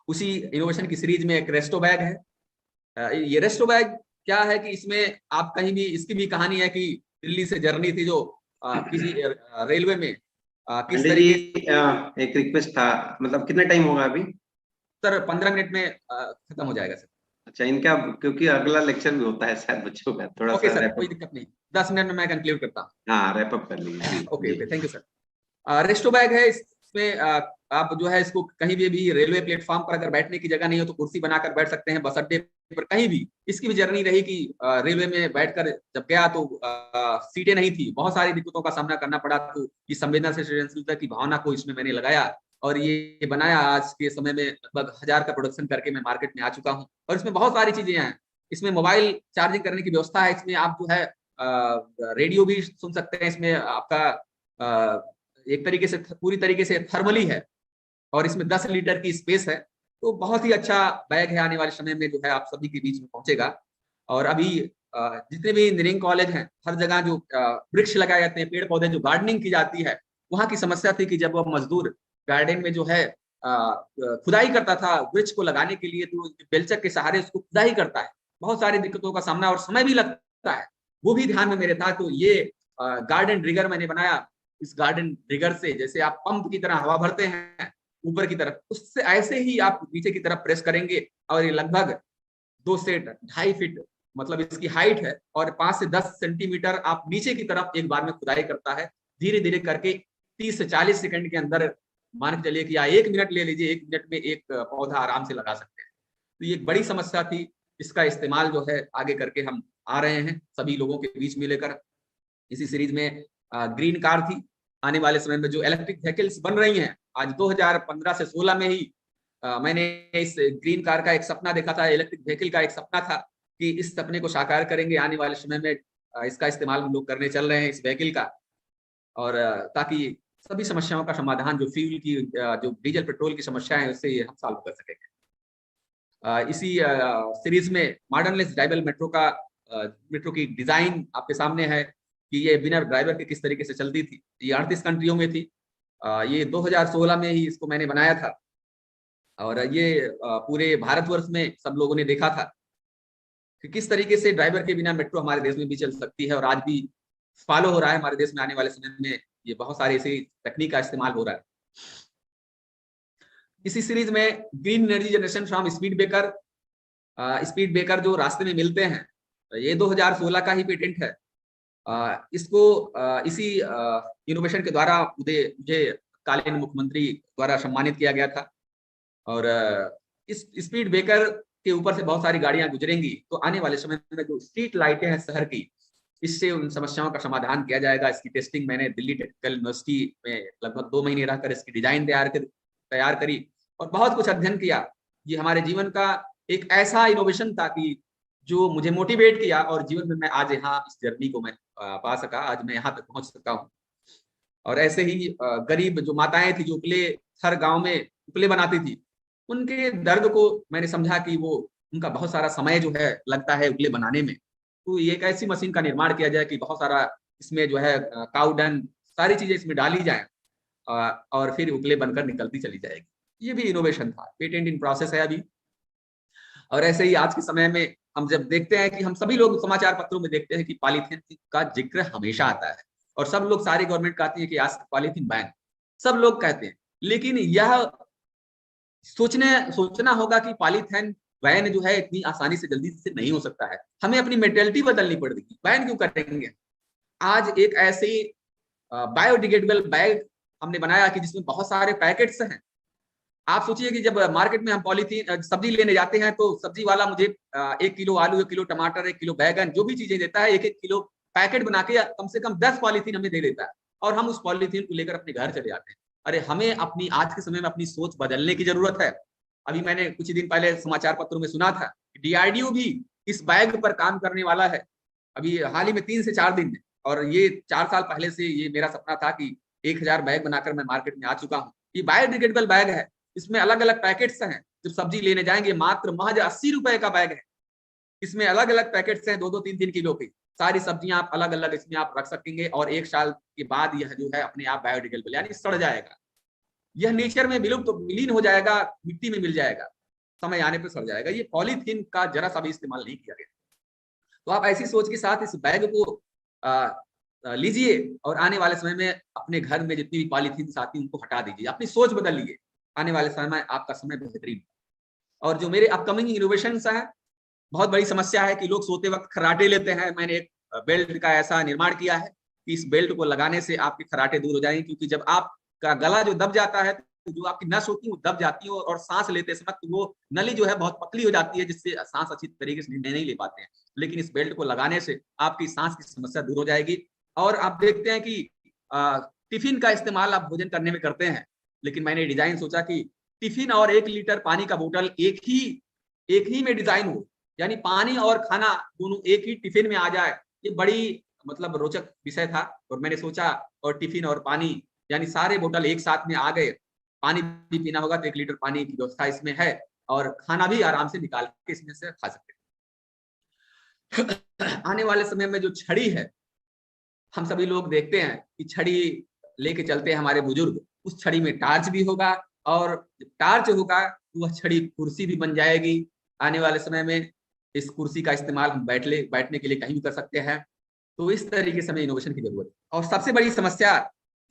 उसी इनोवेशन की सीरीज में एक रेस्टो बैग है। ये रेस्टो बैग क्या है कि इसमें आप कहीं भी, इसकी भी कहानी है कि दिल्ली से जर्नी थी जो किसी रेलवे में किस तरीके। एक रिक्वेस्ट था, मतलब कितना टाइम होगा अभी? सर 15 मिनट में खत्म हो जाएगा सर। अच्छा, इनका क्योंकि अगला लेक्चर भी होता है शायद बच्चों का, थोड़ा ओके सा सर, कोई दिक्कत नहीं, 10 मिनट में मैं कंक्लूड करता हूँ। हाँ, रैप अप कर लीजिए। Okay okay, thank you sir. Resto bag है, इसमें आप जो है इसको कहीं भी रेलवे प्लेटफॉर्म पर अगर बैठने की जगह नहीं हो तो कुर्सी बनाकर बैठ सकते हैं, बस अड्डे पर कहीं भी। इसकी भी जर्नी रही कि रेलवे में बैठकर जब गया तो सीटें नहीं थी, बहुत सारी दिक्कतों का सामना करना पड़ा। तो ये संवेदनशीलता की भावना को इसमें मैंने लगाया और ये बनाया। आज के समय में लगभग 1000 का प्रोडक्शन करके मैं मार्केट में आ चुका हूँ। और इसमें बहुत सारी चीजें हैं। इसमें मोबाइल चार्जिंग करने की व्यवस्था है, इसमें आप जो है रेडियो भी सुन सकते हैं। इसमें आपका एक तरीके से पूरी तरीके से थर्मली है, और इसमें 10 लीटर की स्पेस है। तो बहुत ही अच्छा बैग है, आने वाले समय में जो है आप सभी के बीच में पहुंचेगा। और अभी जितने भी इंजीनियरिंग कॉलेज हैं, हर जगह जो वृक्ष लगाए जाते हैं, पेड़ पौधे, जो गार्डनिंग की जाती है, वहां की समस्या थी कि जब वह मजदूर गार्डन में जो है खुदाई करता था वृक्ष को लगाने के लिए, तो बेलचक के सहारे उसको खुदाई करता है, बहुत सारी दिक्कतों का सामना और समय भी लगता है, वो भी ध्यान में मेरे था। तो ये गार्डन रिगर मैंने बनाया। इस गार्डन रिगर से जैसे आप पंप की तरह हवा भरते हैं ऊपर की तरफ, उससे ऐसे ही आप नीचे की तरफ प्रेस करेंगे और ये लगभग 2 से 2.5 फीट मतलब इसकी हाइट है, और 5 से 10 सेंटीमीटर आप नीचे की तरफ एक बार में खुदाई करता है। धीरे धीरे करके 30 से 40 सेकंड के अंदर मान के चलिए कि या 1 मिनट ले लीजिए, 1 मिनट में एक पौधा आराम से लगा सकते हैं। तो ये एक बड़ी समस्या थी, इसका इस्तेमाल जो है आगे करके हम आ रहे हैं सभी लोगों के बीच में लेकर। इसी सीरीज में ग्रीन कार थी, आने वाले समय में जो इलेक्ट्रिक व्हीकल्स बन रही हैं, आज 2015 से 16 में ही मैंने इस ग्रीन कार का एक सपना देखा था, इलेक्ट्रिक व्हीकल का एक सपना था कि इस सपने को साकार करेंगे। आने वाले समय में इसका इस्तेमाल हम लोग करने चल रहे हैं इस व्हीकल का, और ताकि सभी समस्याओं का समाधान, जो फ्यूल की जो डीजल पेट्रोल की समस्या है, उससे हम सॉल्व कर सकेंगे। इसी सीरीज में मॉडर्नलेस ड्राइवर मेट्रो की डिजाइन आपके सामने है कि ये बिना ड्राइवर के किस तरीके से चलती थी। ये 38 कंट्रियों में थी। ये 2016 में ही इसको मैंने बनाया था, और ये पूरे भारतवर्ष में सब लोगों ने देखा था कि किस तरीके से ड्राइवर के बिना मेट्रो हमारे देश में भी चल सकती है, और आज भी फॉलो हो रहा है हमारे देश में। आने वाले समय में ये बहुत सारे ऐसी तकनीक का इस्तेमाल हो रहा है। इसी सीरीज में green energy generation from speed breaker जो रास्ते में मिलते हैं, ये 2016 का ही पेटेंट है। इसको इसी इनोवेशन के द्वारा मुझे कालीन मुख्यमंत्री द्वारा सम्मानित किया गया था। और इस स्पीड ब्रेकर के ऊपर से बहुत सारी गाड़ियां गुजरेंगी, तो आने वाले समय में जो स्ट्रीट लाइटें हैं शहर की, इससे उन समस्याओं का समाधान किया जाएगा। इसकी टेस्टिंग मैंने दिल्ली टेक्निकल यूनिवर्सिटी में लगभग 2 महीने रहकर इसकी डिजाइन तैयार करी और बहुत कुछ अध्ययन किया। ये हमारे जीवन का एक ऐसा इनोवेशन था कि जो मुझे मोटिवेट किया, और जीवन में मैं आज यहाँ इस जर्नी को मैं पा सका, आज मैं यहाँ तक पहुंच सका हूँ। और ऐसे ही गरीब जो माताएं थी, जो उपले हर गांव में उपले बनाती थी, उनके दर्द को मैंने समझा कि वो उनका बहुत सारा समय जो है लगता है उपले बनाने में। तो ये एक ऐसी मशीन का निर्माण किया जाए कि बहुत सारा इसमें जो है काऊ डंग सारी चीजें इसमें डाली जाए, और फिर उपले बनकर निकलती चली जाएगी। ये भी इनोवेशन था, पेटेंट इन प्रोसेस है अभी। और ऐसे ही आज के समय में हम जब देखते हैं कि हम सभी लोग समाचार पत्रों में देखते हैं कि पॉलीथीन का जिक्र हमेशा आता है, और सब लोग, सारी गवर्नमेंट कहती है कि आज पॉलीथीन बैन, सब लोग कहते हैं। लेकिन यह सोचना होगा कि पॉलीथीन बैन जो है इतनी आसानी से जल्दी से नहीं हो सकता है, हमें अपनी मेंटालिटी बदलनी पड़ेगी। बैन क्यों करेंगे? आज एक ऐसे बायोडिग्रेडेबल बैग हमने बनाया कि जिसमें बहुत सारे पैकेट्स हैं। आप सोचिए कि जब मार्केट में हम पॉलीथीन सब्जी लेने जाते हैं, तो सब्जी वाला मुझे 1 किलो आलू, 1 किलो टमाटर, 1 किलो बैगन, जो भी चीजें देता है, 1-1 किलो पैकेट बना के कम से कम 10 पॉलीथीन हमें दे देता है, और हम उस पॉलीथीन को लेकर अपने घर चले जाते हैं। अरे हमें अपनी आज के समय में अपनी सोच बदलने की जरूरत है। अभी मैंने कुछ दिन पहले समाचार पत्रों में सुना था DRDO भी इस बैग पर काम करने वाला है, अभी हाल ही में 3 से 4 दिन में। और ये 4 साल पहले से ये मेरा सपना था कि 1000 बैग बनाकर मैं मार्केट में आ चुका हूँ। ये बायोडिग्रेडेबल बैग है, इसमें अलग अलग पैकेट्स हैं। जब सब्जी लेने जाएंगे, मात्र महज 80 रुपए का बैग है, इसमें अलग अलग पैकेट्स हैं 2-2, 3-3 किलो की। सारी सब्जियां आप अलग अलग इसमें आप रख सकेंगे, और 1 साल के बाद यह जो है अपने आप बायोडिग्रेडेबल यानी सड़ जाएगा। यह नेचर में विलुप्त विलीन हो जाएगा, मिट्टी में मिल जाएगा, समय आने पर सड़ जाएगा। ये पॉलीथीन का जरा सा भी इस्तेमाल नहीं किया गया। तो आप ऐसी सोच के साथ इस बैग को लीजिए, और आने वाले समय में अपने घर में जितनी भी पॉलीथीन आती है उनको हटा दीजिए, अपनी सोच बदलिए। आने वाले समय में आपका समय बेहतरीन। और जो मेरे अपकमिंग इनोवेशंस हैं, बहुत बड़ी समस्या है कि लोग सोते वक्त खर्राटे लेते हैं। मैंने एक बेल्ट का ऐसा निर्माण किया है कि इस बेल्ट को लगाने से आपके खर्राटे दूर हो जाएंगे, क्योंकि जब आपका गला जो दब जाता है, तो जो आपकी नस होती है वो दब जाती है, और सांस लेते समय तो वो नली जो है बहुत पतली हो जाती है, जिससे सांस अच्छी तरीके से नहीं ले पाते हैं। लेकिन इस बेल्ट को लगाने से आपकी सांस की समस्या दूर हो जाएगी। और आप देखते हैं कि टिफिन का इस्तेमाल आप भोजन करने में करते हैं, लेकिन मैंने डिजाइन सोचा कि टिफिन और 1 लीटर पानी का बोतल एक ही में डिजाइन हो, यानी पानी और खाना दोनों एक ही टिफिन में आ जाए। ये बड़ी मतलब रोचक विषय था, और मैंने सोचा, और टिफिन और पानी यानी सारे बोतल एक साथ में आ गए। पानी भी पीना होगा तो 1 लीटर पानी की व्यवस्था इसमें है, और खाना भी आराम से निकाल के इसमें से खा सकते हैं। आने वाले समय में जो छड़ी है, हम सभी लोग देखते हैं कि छड़ी लेके चलते हैं हमारे बुजुर्ग, उस छड़ी में टार्च भी होगा, और टार्च होगा तो वह छड़ी कुर्सी भी बन जाएगी। आने वाले समय में इस कुर्सी का इस्तेमाल हम बैठने के लिए कहीं भी कर सकते हैं। तो इस तरीके से हमें इनोवेशन की जरूरत है। और सबसे बड़ी समस्या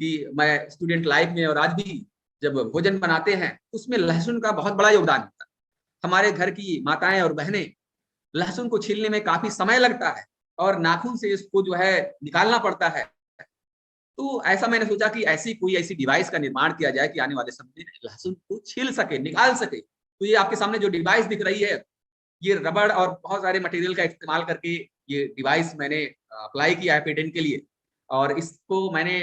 कि मैं स्टूडेंट लाइफ में और आज भी जब भोजन बनाते हैं, उसमें लहसुन का बहुत बड़ा योगदान होता है। हमारे घर की माताएं और बहनें लहसुन को छीलने में काफी समय लगता है और नाखून से इसको जो है निकालना पड़ता है। तो ऐसा मैंने सोचा कि ऐसी डिवाइस का निर्माण किया जाए कि आने वाले समय में लहसुन को छील सके, निकाल सके। तो ये आपके सामने जो डिवाइस दिख रही है, ये रबड़ और बहुत सारे मटेरियल का इस्तेमाल करके ये डिवाइस मैंने अप्लाई किया है पेटेंट के लिए, और इसको मैंने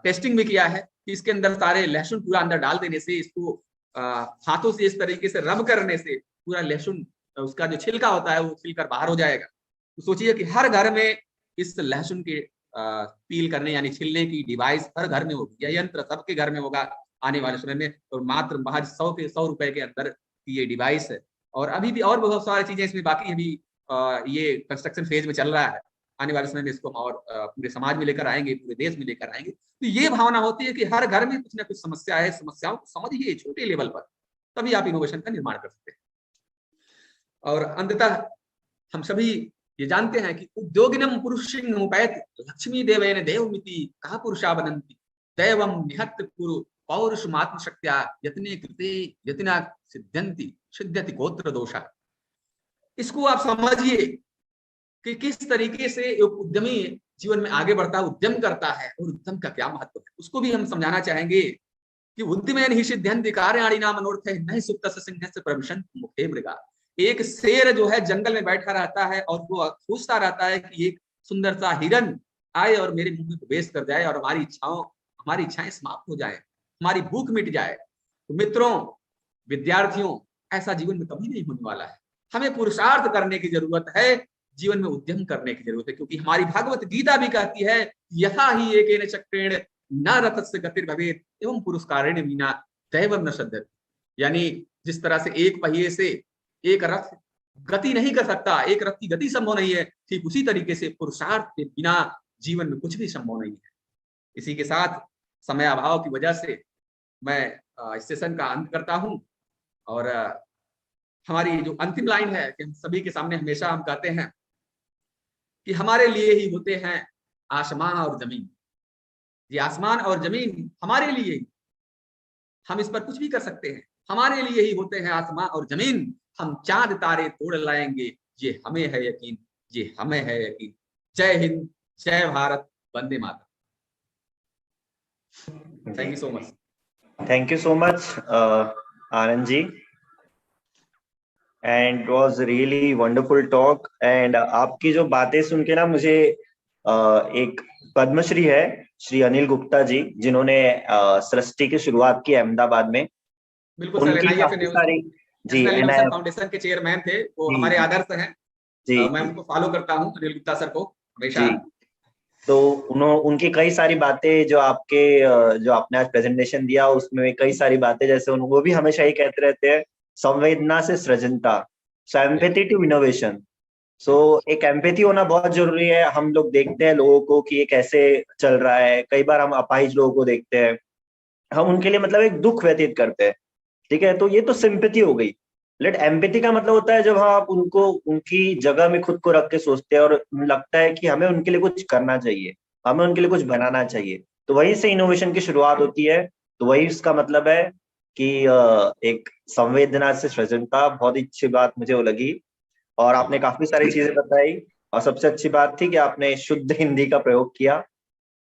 टेस्टिंग भी किया है कि इसके अंदर सारे लहसुन पूरा अंदर डाल देने से, इसको हाथों से इस तरीके से रब करने से पूरा लहसुन, उसका जो छिलका होता है वो छिलकर बाहर हो जाएगा। तो सोचिए कि हर घर में इस लहसुन के पील करने यानी छिलने की डिवाइस हर घर में होगी, यह यंत्र सबके घर में होगा आने वाले समय में, और मात्र महज 100 रुपए के अंदर ये डिवाइस है। और अभी भी और बहुत सारी चीजें इसमें बाकी अभी ये कंस्ट्रक्शन फेज में चल रहा है। आने वाले समय में इसको और पूरे समाज में लेकर आएंगे, पूरे देश में लेकर आएंगे। तो ये भावना होती है कि हर घर में कुछ ना कुछ समस्या है, समस्याओं को समझिए छोटे लेवल पर, तभी आप इनोवेशन का निर्माण कर सकते हैं। और अंततः हम सभी ये जानते हैं कि उद्योगिनम पुरुषिंगमुपैत लक्ष्मी देवेन देवमिति कहा पुरुषा वदन्ति दैवम निहत्य पुरु पौरुषमात्म शक्त्या यत्ने कृते यतिना सिद्ध्यन्ति सिद्ध्यति गोत्र दोषा। इसको आप समझिए कि किस तरीके से एक उद्यमी जीवन में आगे बढ़ता है, उद्यम करता है, और उद्यम का क्या महत्व है उसको भी हम समझाना चाहेंगे कि उद्यमेन ही सिद्ध्यन्ति कार्याणि नाम अनोरथः न सुप्तस्य सिंहस्य प्रविशन्ति मुखे मृगा। एक शेर जो है जंगल में बैठा रहता है और वो सोचता रहता है कि एक सुंदर सा हिरन आए और मेरे मुंह में प्रवेश कर जाए और हमारी इच्छाएं समाप्त हो जाए, हमारी भूख मिट जाए। तो मित्रों, विद्यार्थियों, ऐसा जीवन में कभी नहीं होने वाला है। हमें पुरुषार्थ करने की जरूरत है, जीवन में उद्यम करने की जरूरत है, क्योंकि हमारी भागवत गीता भी कहती है यथा ही एकेन चक्रेण न रथस्य गतिर्भवेत् एवं पुरस्कारेण विना दैवं न सद्यति। यानी जिस तरह से एक पहिए से एक रथ गति नहीं कर सकता, एक रथ की गति संभव नहीं है, ठीक उसी तरीके से पुरुषार्थ के बिना जीवन में कुछ भी संभव नहीं है। इसी के साथ समय अभाव की वजह से मैं इस सेशन का अंत करता हूं, और हमारी जो अंतिम लाइन है कि हम सभी के सामने हमेशा हम कहते हैं कि हमारे लिए ही होते हैं आसमान और जमीन। ये आसमान और जमीन हमारे लिए ही, हम इस पर कुछ भी कर सकते हैं, हमारे लिए ही होते हैं आसमान और जमीन। हम चांद तारे तोड़ लाएंगे, ये हमें है यकीन, ये हमें है यकीन। जय हिंद, जय भारत, वंदे मातरम। Thank you so much. Thank you so much Anand ji, and it was really wonderful talk. And आपकी जो बातें सुन के ना मुझे एक पद्मश्री है श्री अनिल गुप्ता जी, जिन्होंने सृष्टि की शुरुआत की अहमदाबाद में। बिल्कुल उनकी सर, काफी सारी जी फाउंडेशन के चेयरमैन थे, वो हमारे आदर्श हैं जी। मैं उनको फॉलो करता हूँ, अनिल गुप्ता सर को हमेशा। तो उनकी कई सारी बातें जो आपने आज प्रेजेंटेशन दिया उसमें कई सारी बातें, जैसे वो भी हमेशा ही कहते रहते हैं संवेदना से सृजनता, सो एम्पैथी टू इनोवेशन। सो एक एम्पैथी होना बहुत जरूरी है। हम लोग देखते हैं लोगों को कि ये कैसे चल रहा है, कई बार हम अपाहिज लोगों को देखते हैं, हम उनके लिए मतलब एक दुख व्यतीत करते हैं, ठीक है, तो ये तो सिंपैथी हो गई। लेट एम्पैथी का मतलब होता है जब आप उनको उनकी जगह में खुद को रख के सोचते हैं और लगता है कि हमें उनके लिए कुछ करना चाहिए, हमें उनके लिए कुछ बनाना चाहिए, तो वहीं से इनोवेशन की शुरुआत होती है। तो वही इसका मतलब है कि एक संवेदना से सृजनता, बहुत ही अच्छी बात मुझे वो लगी। और आपने काफी सारी चीजें बताई, और सबसे अच्छी बात थी कि आपने शुद्ध हिंदी का प्रयोग किया।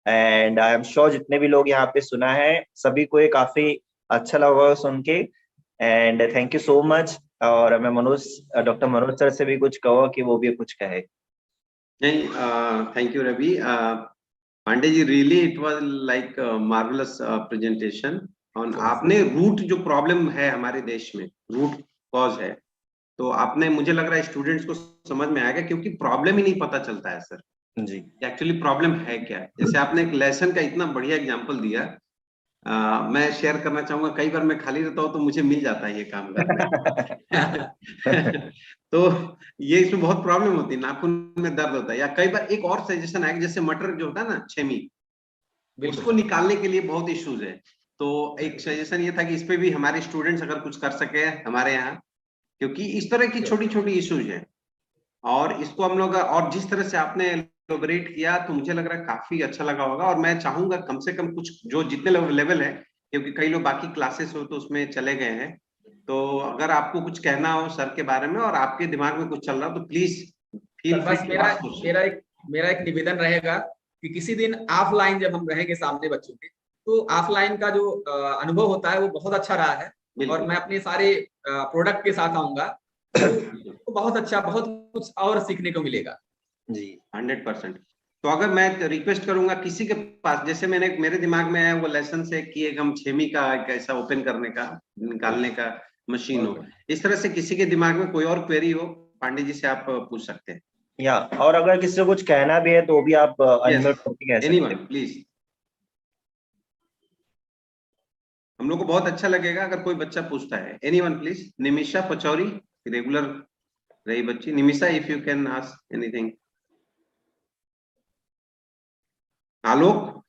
एंड आई एम श्योर जितने भी लोग यहाँ पे सुना है सभी को ये काफी अच्छा लगा सुन के। And thank you so much. और मैं डॉक्टर मनोज सर से भी कुछ कहो कि वो भी कुछ कहे। नहीं, thank you Ravi. Pandey ji, really it was like marvellous presentation on. आपने रूट जो प्रॉब्लम है हमारे देश में, रूट कॉज है, तो आपने, मुझे लग रहा है स्टूडेंट्स को समझ में आएगा, क्योंकि प्रॉब्लम ही नहीं पता चलता है सर जी, एक्चुअली प्रॉब्लम है क्या। जैसे आपने एक लेसन का इतना बढ़िया एग्जांपल दिया, मैं शेयर करना चाहूंगा। कई बार मैं खाली रहता हूँ तो मुझे मिल जाता है ये काम करने तो ये इसमें बहुत प्रॉब्लम होती है, नाखून में दर्द होता है, या कई बार एक और सजेशन आएगा, जैसे मटर जो होता है ना, छेमी, उसको निकालने के लिए बहुत इश्यूज है। तो एक सजेशन ये था कि इस पे भी हमारे स्टूडेंट्स अगर कुछ कर सके हमारे यहाँ, क्योंकि इस तरह की छोटी छोटी इश्यूज है, और इसको हम लोग, और जिस तरह से आपने एलोबरेट किया तो मुझे लग रहा है काफी अच्छा लगा होगा। और मैं चाहूंगा कम से कम कुछ जो जितने लेवल है, क्योंकि कई लोग बाकी क्लासेस हो तो उसमें चले गए हैं, तो अगर आपको कुछ कहना हो सर के बारे में और आपके दिमाग में कुछ चल रहा हो तो प्लीज फील बस फ्री। मेरा एक निवेदन रहेगा कि किसी दिन ऑफलाइन जब हम रहेंगे सामने बच्चों के, तो ऑफलाइन का जो अनुभव होता है वो बहुत अच्छा रहा है, और मैं अपने सारे प्रोडक्ट के साथ आऊंगा तो बहुत अच्छा, बहुत कुछ और सीखने को मिलेगा जी। 100%। तो अगर मैं रिक्वेस्ट करूंगा किसी के पास, जैसे मेरे दिमाग में है वो लेसन से कि एक हम 6वीं का एक ऐसा ओपन करने का, निकालने का मशीन हो, इस तरह से किसी के दिमाग में कोई और क्वेरी हो, पांडे जी से आप पूछ सकते हैं। या और अगर किसी को कुछ कहना भी है तो भी आप अनम्यूट करके कह सकते एनीवन हैं। प्लीज, हम लोग को बहुत अच्छा लगेगा अगर कोई बच्चा पूछता है। Anyone please. Nimisha Pachauri regular रही बच्ची। Nimisha, if you can ask anything. Alok.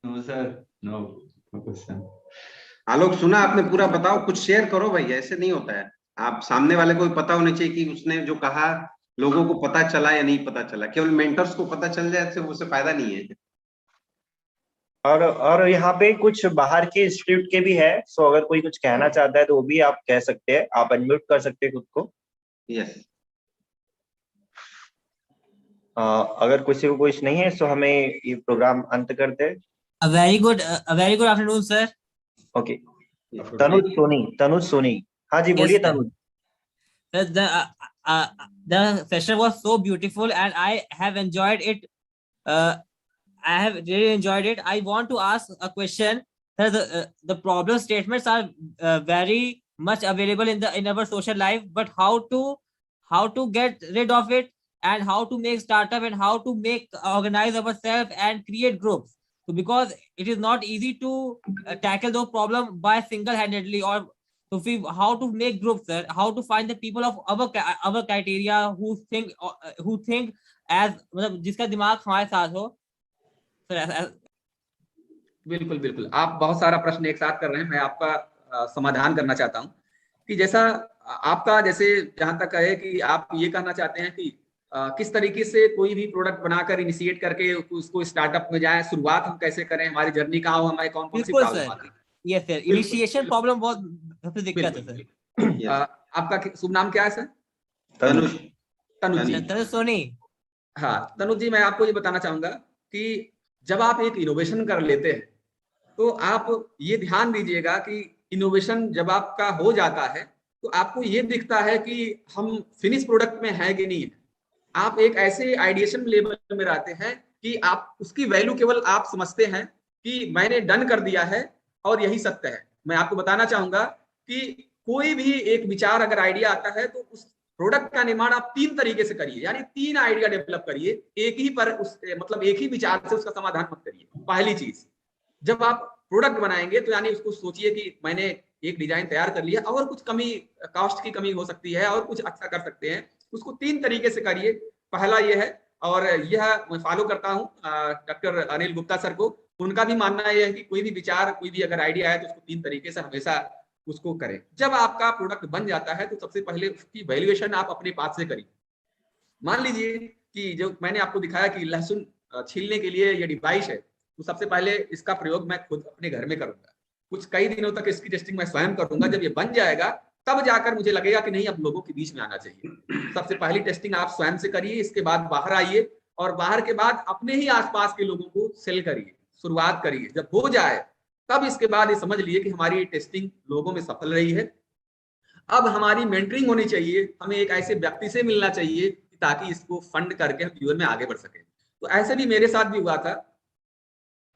No sir, no question. Alok सुना आपने पूरा, बताओ कुछ शेयर करो भाई, ऐसे नहीं होता है। आप सामने वाले को भी पता होना चाहिए कि उसने जो कहा लोगों को पता चला या नहीं पता चला। केवल मेंटर्स को पता चल जाए तो उससे फायदा नहीं है। और यहाँ पे कुछ बाहर के इंस्टीट्यूट के भी है, सो अगर कोई कुछ कहना चाहता है तो वो भी आप कह सकते हैं, आप अनम्यूट कर सकते हैं खुद को। यस। अगर किसी को कुछ नहीं है तो हमें ये प्रोग्राम अंत करते हैं। A very good afternoon, sir. Okay. Tanuj Soni. हाँ जी, बोलिए Yes, sir. Tanuj. Sir, the session was so beautiful, and I have enjoyed it. I have really enjoyed it. I want to ask a question. Sir, the problem statements are very much available in our social life, but how to get rid of it, and how to make startup, and how to organize ourselves and create groups. So because it is not easy to tackle those problems by single-handedly, or so how to make groups, sir, how to find the people of our criteria who think as मतलब जिसका दिमाग हमारे साथ हो। बिल्कुल बिल्कुल, आप बहुत सारा प्रश्न एक साथ कर रहे हैं। मैं आपका समाधान करना चाहता हूं कि जैसा आपका, जैसे जहां तक है कि आप ये कहना चाहते हैं कि किस तरीके से कोई भी प्रोडक्ट बनाकर इनिशिएट करके उसको स्टार्टअप में जाए, शुरुआत हम कैसे करें, हमारी जर्नी कहाँ हो, हमारे कौन कौन सी प्रॉब्लम आती है। यस सर, इनिशिएशन प्रॉब्लम बहुत सबसे दिक्कत है सर। आपका शुभ नाम क्या है सर? तनुज सोनी। हाँ तनुज जी, मैं आपको ये बताना चाहूंगा कि जब आप एक इनोवेशन कर लेते हैं तो आप ये ध्यान दीजिएगा कि इनोवेशन जब आपका हो जाता है तो आपको ये दिखता है कि हम फिनिश प्रोडक्ट में है कि नहीं है। आप एक ऐसे आइडिएशन लेवल में रहते हैं कि आप उसकी वैल्यू केवल आप समझते हैं कि मैंने डन कर दिया है और यही सत्य है। मैं आपको बताना चाहूंगा कि कोई भी एक विचार अगर आइडिया आता है तो उस प्रोडक्ट का निर्माण आप 3 तरीके से करिए, यानी 3 आइडिया डेवलप करिए, एक ही पर उस मतलब एक ही विचार से उसका समाधान मत करिए। पहली चीज, जब आप प्रोडक्ट बनाएंगे तो यानी उसको सोचिए कि मैंने एक डिजाइन तैयार कर लिया और कुछ कमी, कॉस्ट की कमी हो सकती है और कुछ अच्छा कर सकते हैं, उसको 3 तरीके से करिए। पहला ये है, और यह मैं फॉलो करता हूँ डॉक्टर अनिल गुप्ता सर को, उनका भी मानना यह है कि कोई भी विचार, कोई भी अगर आइडिया है तो उसको 3 तरीके से हमेशा उसको करें। जब आपका प्रोडक्ट बन जाता है तो सबसे पहले उसकी वैल्यूएशन आप अपने पास से करिए। मान लीजिए कि जो मैंने आपको दिखाया कि लहसुन छीलने के लिए ये डिवाइस है, तो सबसे पहले इसका प्रयोग मैं खुद अपने घर में करूंगा, कुछ कई दिनों तक इसकी टेस्टिंग मैं स्वयं करूंगा। जब ये बन जाएगा तब जाकर मुझे लगेगा कि नहीं, अब लोगों के बीच में आना चाहिए। सबसे पहली टेस्टिंग आप स्वयं से करिए, इसके बाद बाहर आइए और बाहर के बाद अपने ही आसपास के लोगों को सेल करिए, शुरुआत करिए। जब हो जाए तब इसके बाद ये समझ लिए कि हमारी टेस्टिंग लोगों में सफल रही है। अब हमारी मेंटरिंग होनी चाहिए, हमें एक ऐसे व्यक्ति से मिलना चाहिए ताकि इसको फंड करके हम जीवन में आगे बढ़ सके। तो ऐसे भी मेरे साथ भी हुआ था।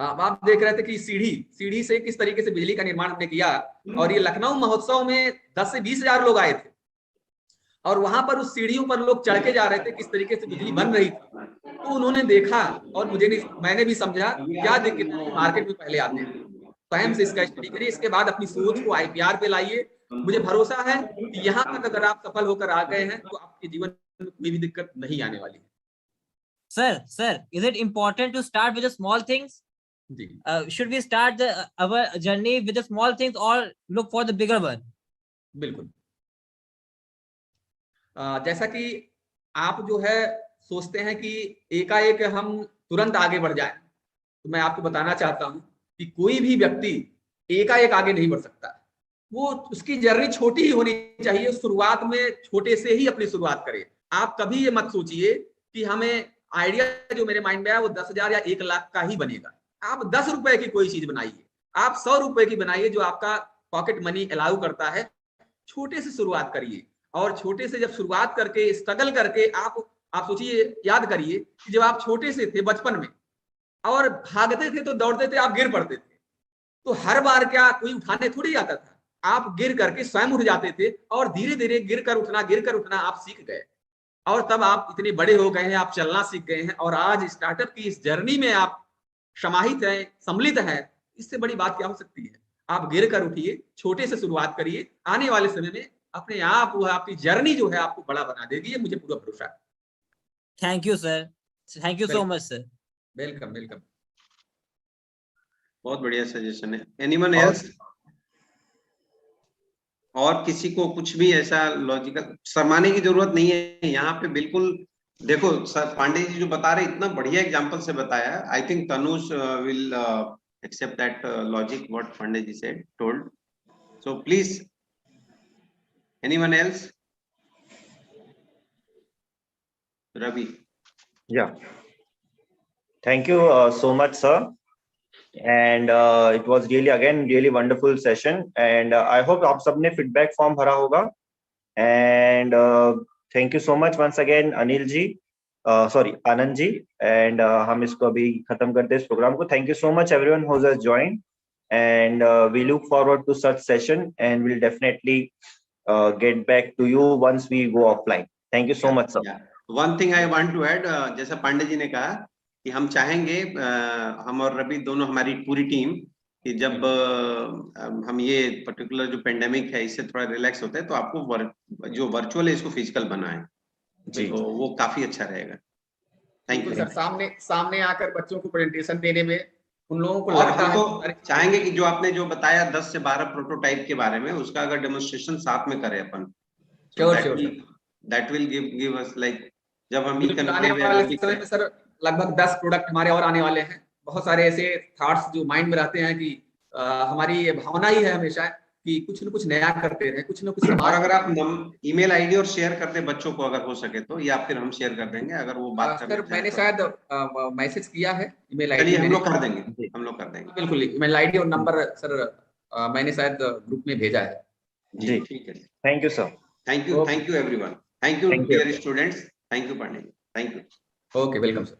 आप देख रहे थे कि सीढ़ी से किस तरीके से बिजली का निर्माण हमने किया, और ये लखनऊ महोत्सव में 10 से 20 हजार लोग आए थे और वहां पर उस सीढ़ियों पर लोग चढ़ के जा रहे थे, किस तरीके से बिजली बन रही थी। तो उन्होंने देखा और मैंने भी समझा क्या दिक्कत है, मार्केट में पहले आते हैं। स्वयं से इसका स्टडी करिए, इसके बाद अपनी सोच को IPR पे लाइए। मुझे भरोसा है कि यहाँ तक अगर आप सफल होकर आ गए हैं तो आपके जीवन में कोई भी दिक्कत नहीं आने वाली है। Sir, is it important to start with the small things? Should we start our journey with the small things or look for the bigger one? बिल्कुल। जैसा कि आप जो है सोचते हैं कि एकाएक हम तुरंत आगे बढ़ जाएं, तो मैं आपको बताना चाहता हूं कि कोई भी व्यक्ति एकाएक आगे नहीं बढ़ सकता। वो उसकी जर्नी छोटी ही होनी चाहिए, शुरुआत में छोटे से ही अपनी शुरुआत करे। आप कभी ये मत सोचिए कि हमें आइडिया जो मेरे माइंड में है वो 10,000 या 1 लाख का ही बनेगा। आप 10 रुपए की कोई चीज बनाइए, आप 100 रुपए की बनाइए जो आपका पॉकेट मनी अलाउ करता है। छोटे से शुरुआत करिए, और छोटे से जब शुरुआत करके स्ट्रगल करके आप सोचिए, याद करिए कि जब आप छोटे से थे बचपन में और भागते थे तो दौड़ते थे, आप गिर पड़ते थे, तो हर बार क्या कोई उठाने थोड़ी आता था, आप गिर करके स्वयं उठ जाते थे और धीरे धीरे गिर कर उठना आप सीख गए, और तब आप इतने बड़े हो गए हैं, आप चलना सीख गए हैं, और आज स्टार्टअप की इस जर्नी में आप समाहित हैं, सम्मिलित हैं। इससे बड़ी बात क्या हो सकती है। आप गिर कर उठिए, छोटे से शुरुआत करिए, आने वाले समय में अपने आप वो आपकी जर्नी जो है आपको बड़ा बना देगी, ये मुझे पूरा भरोसा है। Thank you, sir. Thank you so much, sir. Welcome welcome. बहुत बढ़िया सजेशन है। Anyone else? और किसी को कुछ भी ऐसा लॉजिकल शर्माने की जरूरत नहीं है यहाँ पे, बिल्कुल। देखो सर पांडे जी जो बता रहे इतना बढ़िया एग्जांपल से बताया है। I think Tanush will accept that logic what Pandey ji said told. So please, anyone else? Ravi. Yeah. Thank you so much, sir. And it was really wonderful session. And I hope आप सबने feedback form भरा होगा. And thank you so much once again, Anil ji. Sorry, Anand ji. And हम इसको अभी खत्म करते हैं इस प्रोग्राम को. Thank you so much everyone who has joined. And we look forward to such session, and we'll definitely get back to you once we go offline. Thank you so much, sir. Yeah. One thing I want to add, जैसा पांडे जी ने कहा कि हम चाहेंगे, हम और रवि दोनों, हमारी पूरी टीम, कि जब हम ये पर्टिकुलर जो पेंडेमिक है इससे थोड़ा रिलैक्स होता है तो आपको जो वर्चुअल है इसको फिजिकल बनाएं, तो वो काफी अच्छा रहेगा। Thank you sir. सामने आकर बच्चों को प्रेजेंटेशन देने में उन लोगों को और लगता हम है, तो चाहेंगे कि जो आपने जो बताया 10 से 12 प्रोटोटाइप के बारे में, उसका अगर डेमोन्स्ट्रेशन साथ में करें अपन, that will give us like, जब हम आने वाले समय में सर लगभग 10 प्रोडक्ट हमारे और आने वाले हैं। बहुत सारे ऐसे थॉट्स जो माइंड में रहते हैं कि हमारी ये भावना ही है हमेशा कि कुछ न कुछ नया करते रहे, कुछ न कुछ। और अगर आप ईमेल आईडी और शेयर करते बच्चों को अगर हो सके तो, या फिर हम शेयर कर देंगे अगर वो बात सर मैंने शायद मैसेज किया है ईमेल आईडी, हम लोग कर देंगे बिल्कुल। ईमेल आईडी और नंबर सर मैंने शायद ग्रुप में भेजा है। जी ठीक है। Thank you sir. Thank you everyone. Thank you dear students. Thank you Pandey. Thank you. Okay, welcome sir.